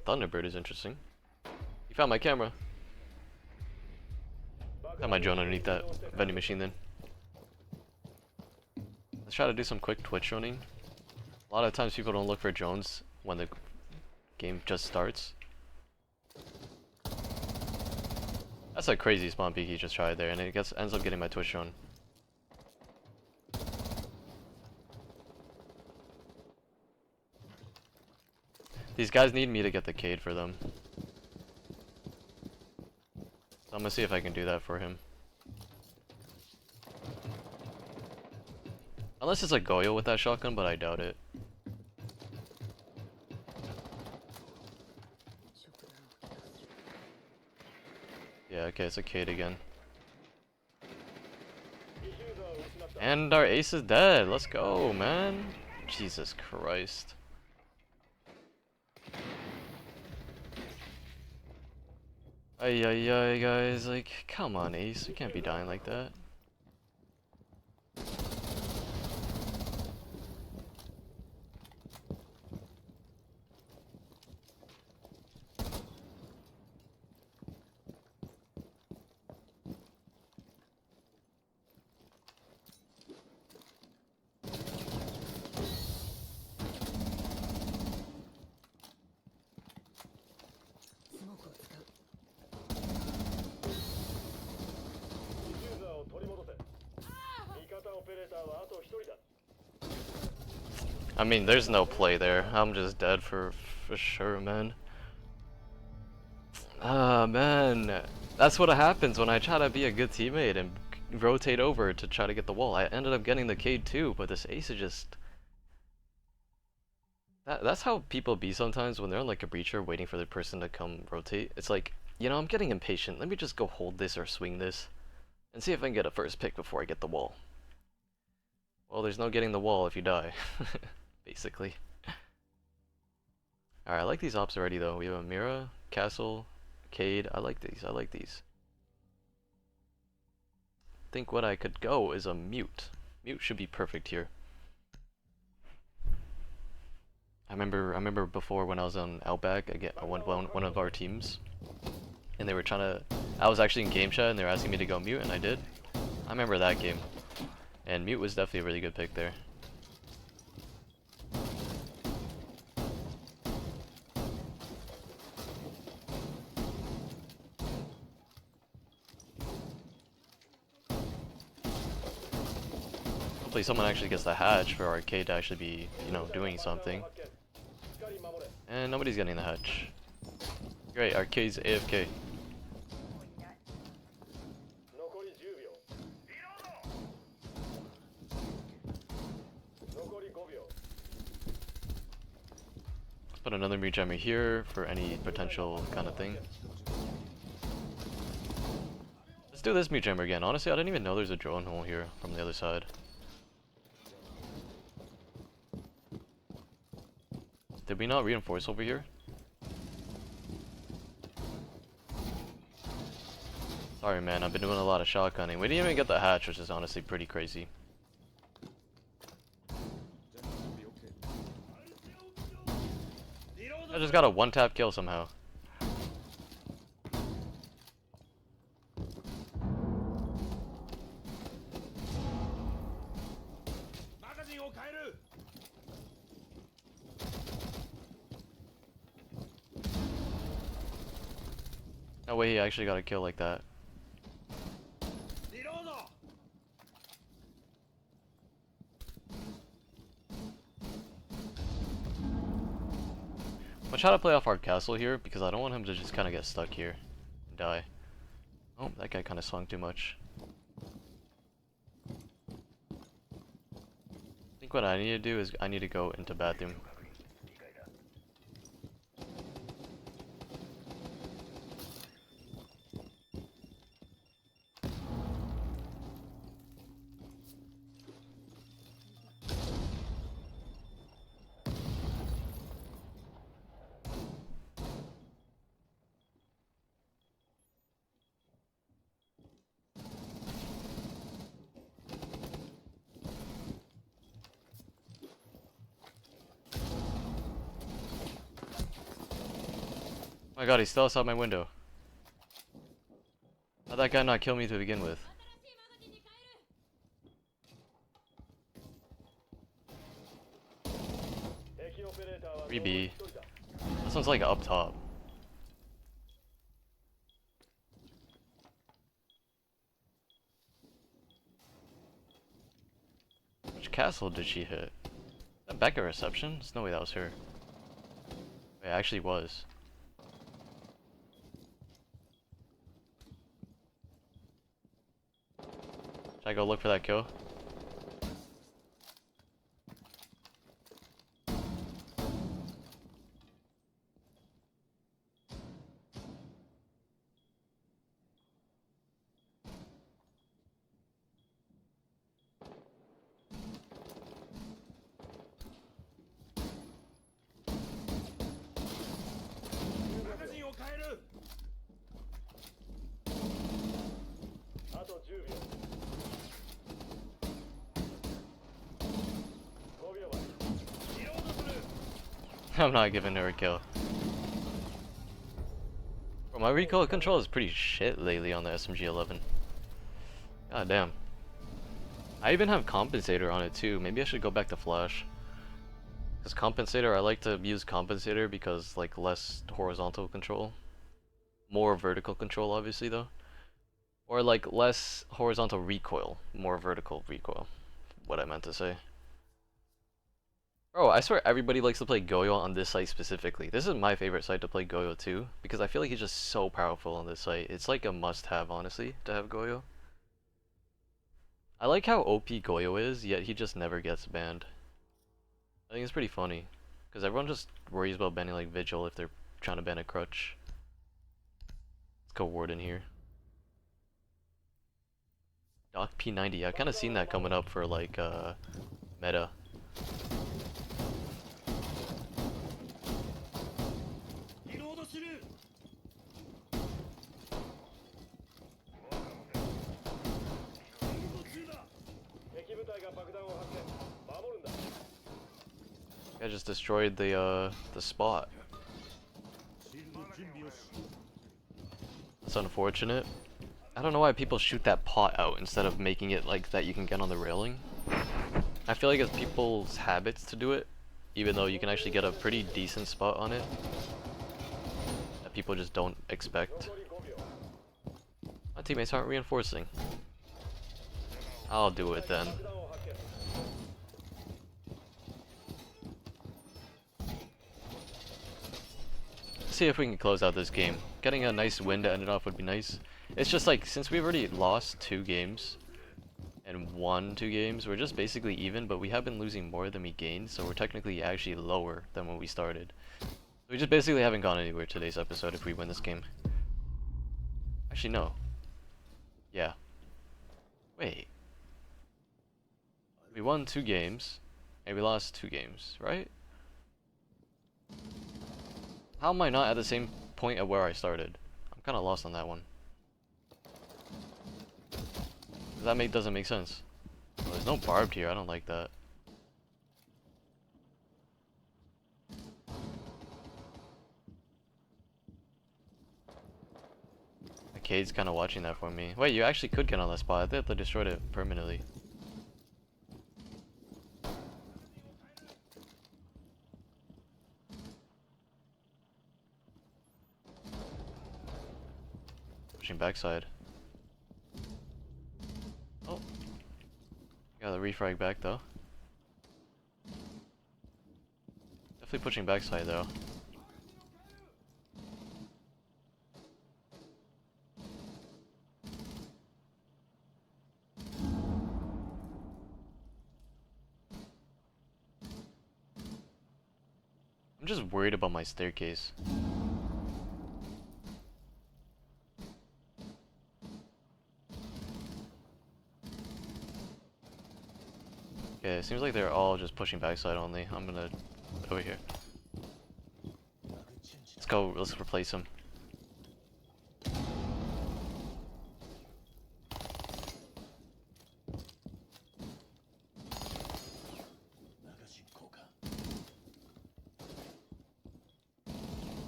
Thunderbird is interesting. He found my camera. Got my drone underneath that vending machine then. Let's try to do some quick Twitch droning. A lot of times people don't look for drones when the game just starts. That's a crazy spawn peek he just tried there, and it ends up getting my Twitch drone. These guys need me to get the Cade for them. So I'm gonna see if I can do that for him. Unless it's a Goyo with that shotgun, but I doubt it. Yeah, okay, it's a Cade again. And our ace is dead. Let's go, man. Jesus Christ. Ay ay ay, guys. Like, come on, ace. You can't be dying like that. I mean, there's no play there. I'm just dead for sure, man. Ah, man. That's what happens when I try to be a good teammate and rotate over to try to get the wall. I ended up getting the Cade too, but this ace is just... That's how people be sometimes when they're on like a breacher waiting for the person to come rotate. It's like, you know, I'm getting impatient. Let me just go hold this or swing this and see if I can get a first pick before I get the wall. Well, there's no getting the wall if you die. Basically. Alright, I like these ops already though. We have a Mira, Castle, Cade. I like these. I like these. I think what I could go is a Mute. Mute should be perfect here. I remember before when I was on Outback, I won one of our teams, and they were trying to. I was actually in game chat and they were asking me to go Mute, and I did. I remember that game, and Mute was definitely a really good pick there. Hopefully someone actually gets the hatch for Arcade to actually be, you know, doing something. And nobody's getting the hatch. Great, Arcade's AFK. Let's put another mute jammer here for any potential kind of thing. Let's do this mute jammer again. Honestly, I didn't even know there's a drone hole here from the other side. Did we not reinforce over here? Sorry man, I've been doing a lot of shotgunning. We didn't even get the hatch, which is honestly pretty crazy. I just got a one-tap kill somehow. No way he actually got a kill like that. I'm gonna try to play off our castle here because I don't want him to just kind of get stuck here and die. Oh, that guy kind of swung too much. I think what I need to do is I need to go into bathroom. Oh my god, he's still outside my window. How'd that guy not kill me to begin with? 3B. This one's like up top. Which castle did she hit? Is that back at reception? There's no way that was her. Wait, it actually was. Should I go look for that kill? I'm not giving her a kill. Bro, my recoil control is pretty shit lately on the SMG-11. God damn. I even have compensator on it too. Maybe I should go back to flash. Because compensator, I like to use compensator because like less horizontal control. More vertical control obviously though. Or like less horizontal recoil, more vertical recoil. What I meant to say. Bro, I swear everybody likes to play Goyo on this site specifically. This is my favorite site to play Goyo too, because I feel like he's just so powerful on this site. It's like a must-have, honestly, to have Goyo. I like how OP Goyo is, yet he just never gets banned. I think it's pretty funny, because everyone just worries about banning like Vigil if they're trying to ban a crutch. Let's go Warden here. Doc P90, I've kind of seen that coming up for like meta. I just destroyed the spot. That's unfortunate. I don't know why people shoot that pot out instead of making it like that you can get on the railing. I feel like it's people's habits to do it, even though you can actually get a pretty decent spot on it that people just don't expect. My teammates aren't reinforcing. I'll do it then. See if we can close out this game. Getting a nice win to end it off would be nice. It's just like, since we've already lost 2 games and won 2 games, we're just basically even, but we have been losing more than we gained, so we're technically actually lower than when we started. We just basically haven't gone anywhere today's episode if we win this game. Actually, no. Yeah. Wait. We won 2 games, and we lost 2 games, right? How am I not at the same point at where I started? I'm kind of lost on that one. That doesn't make sense. Oh, there's no barbed here, I don't like that. Cade's kind of watching that for me. Wait, you actually could get on that spot. I thought they destroyed it permanently. Pushing backside. Oh. Got the refrag back though. Definitely pushing backside though. I'm just worried about my staircase. Okay, it seems like they're all just pushing backside only. I'm gonna put over here. Let's go, let's replace them.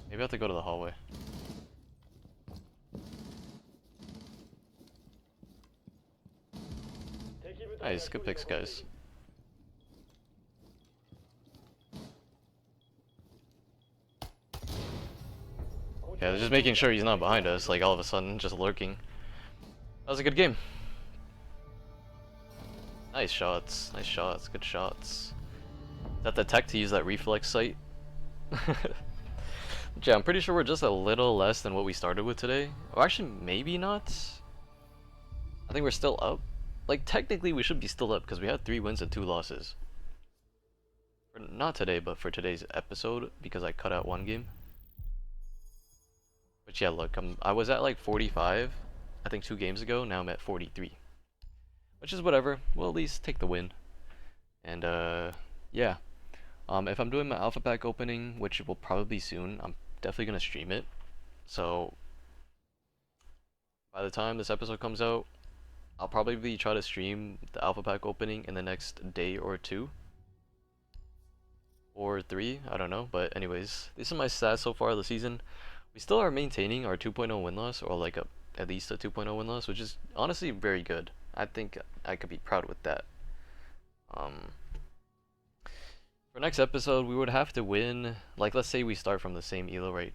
Maybe I have to go to the hallway. Nice, good picks, guys. Yeah, they're just making sure he's not behind us, like all of a sudden, just lurking. That was a good game. Nice shots, good shots. Is that the tech to use that reflex sight? Yeah, I'm pretty sure we're just a little less than what we started with today. Or actually, maybe not. I think we're still up. Like, technically we should be still up because we had 3 wins and 2 losses. Not today, but for today's episode, because I cut out 1 game. But yeah, look, I was at like 45, I think 2 games ago. Now I'm at 43, which is whatever. We'll at least take the win. And yeah, if I'm doing my alpha pack opening, which will probably be soon, I'm definitely gonna stream it. So by the time this episode comes out, I'll probably try to stream the alpha pack opening in the next day or 2. Or 3, I don't know. But anyways, these are my stats so far of the season. We still are maintaining our 2.0 win-loss, or like at least a 2.0 win-loss, which is honestly very good. I think I could be proud with that. For next episode, we would have to win, like let's say we start from the same elo right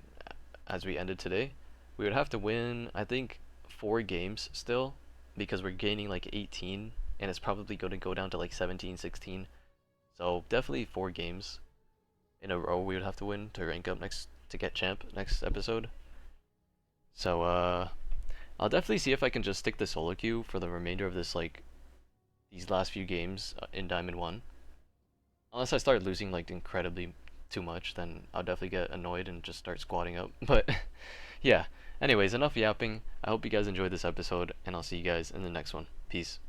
as we ended today. We would have to win, I think, 4 games still, because we're gaining like 18, and it's probably going to go down to like 17, 16. So definitely 4 games in a row we would have to win to rank up next, to get champ next episode. So I'll definitely see if I can just stick to solo queue for the remainder of this, like these last few games in Diamond 1. Unless I start losing like incredibly too much, then I'll definitely get annoyed and just start squatting up. But yeah, anyways, enough yapping. I hope you guys enjoyed this episode, and I'll see you guys in the next one. Peace.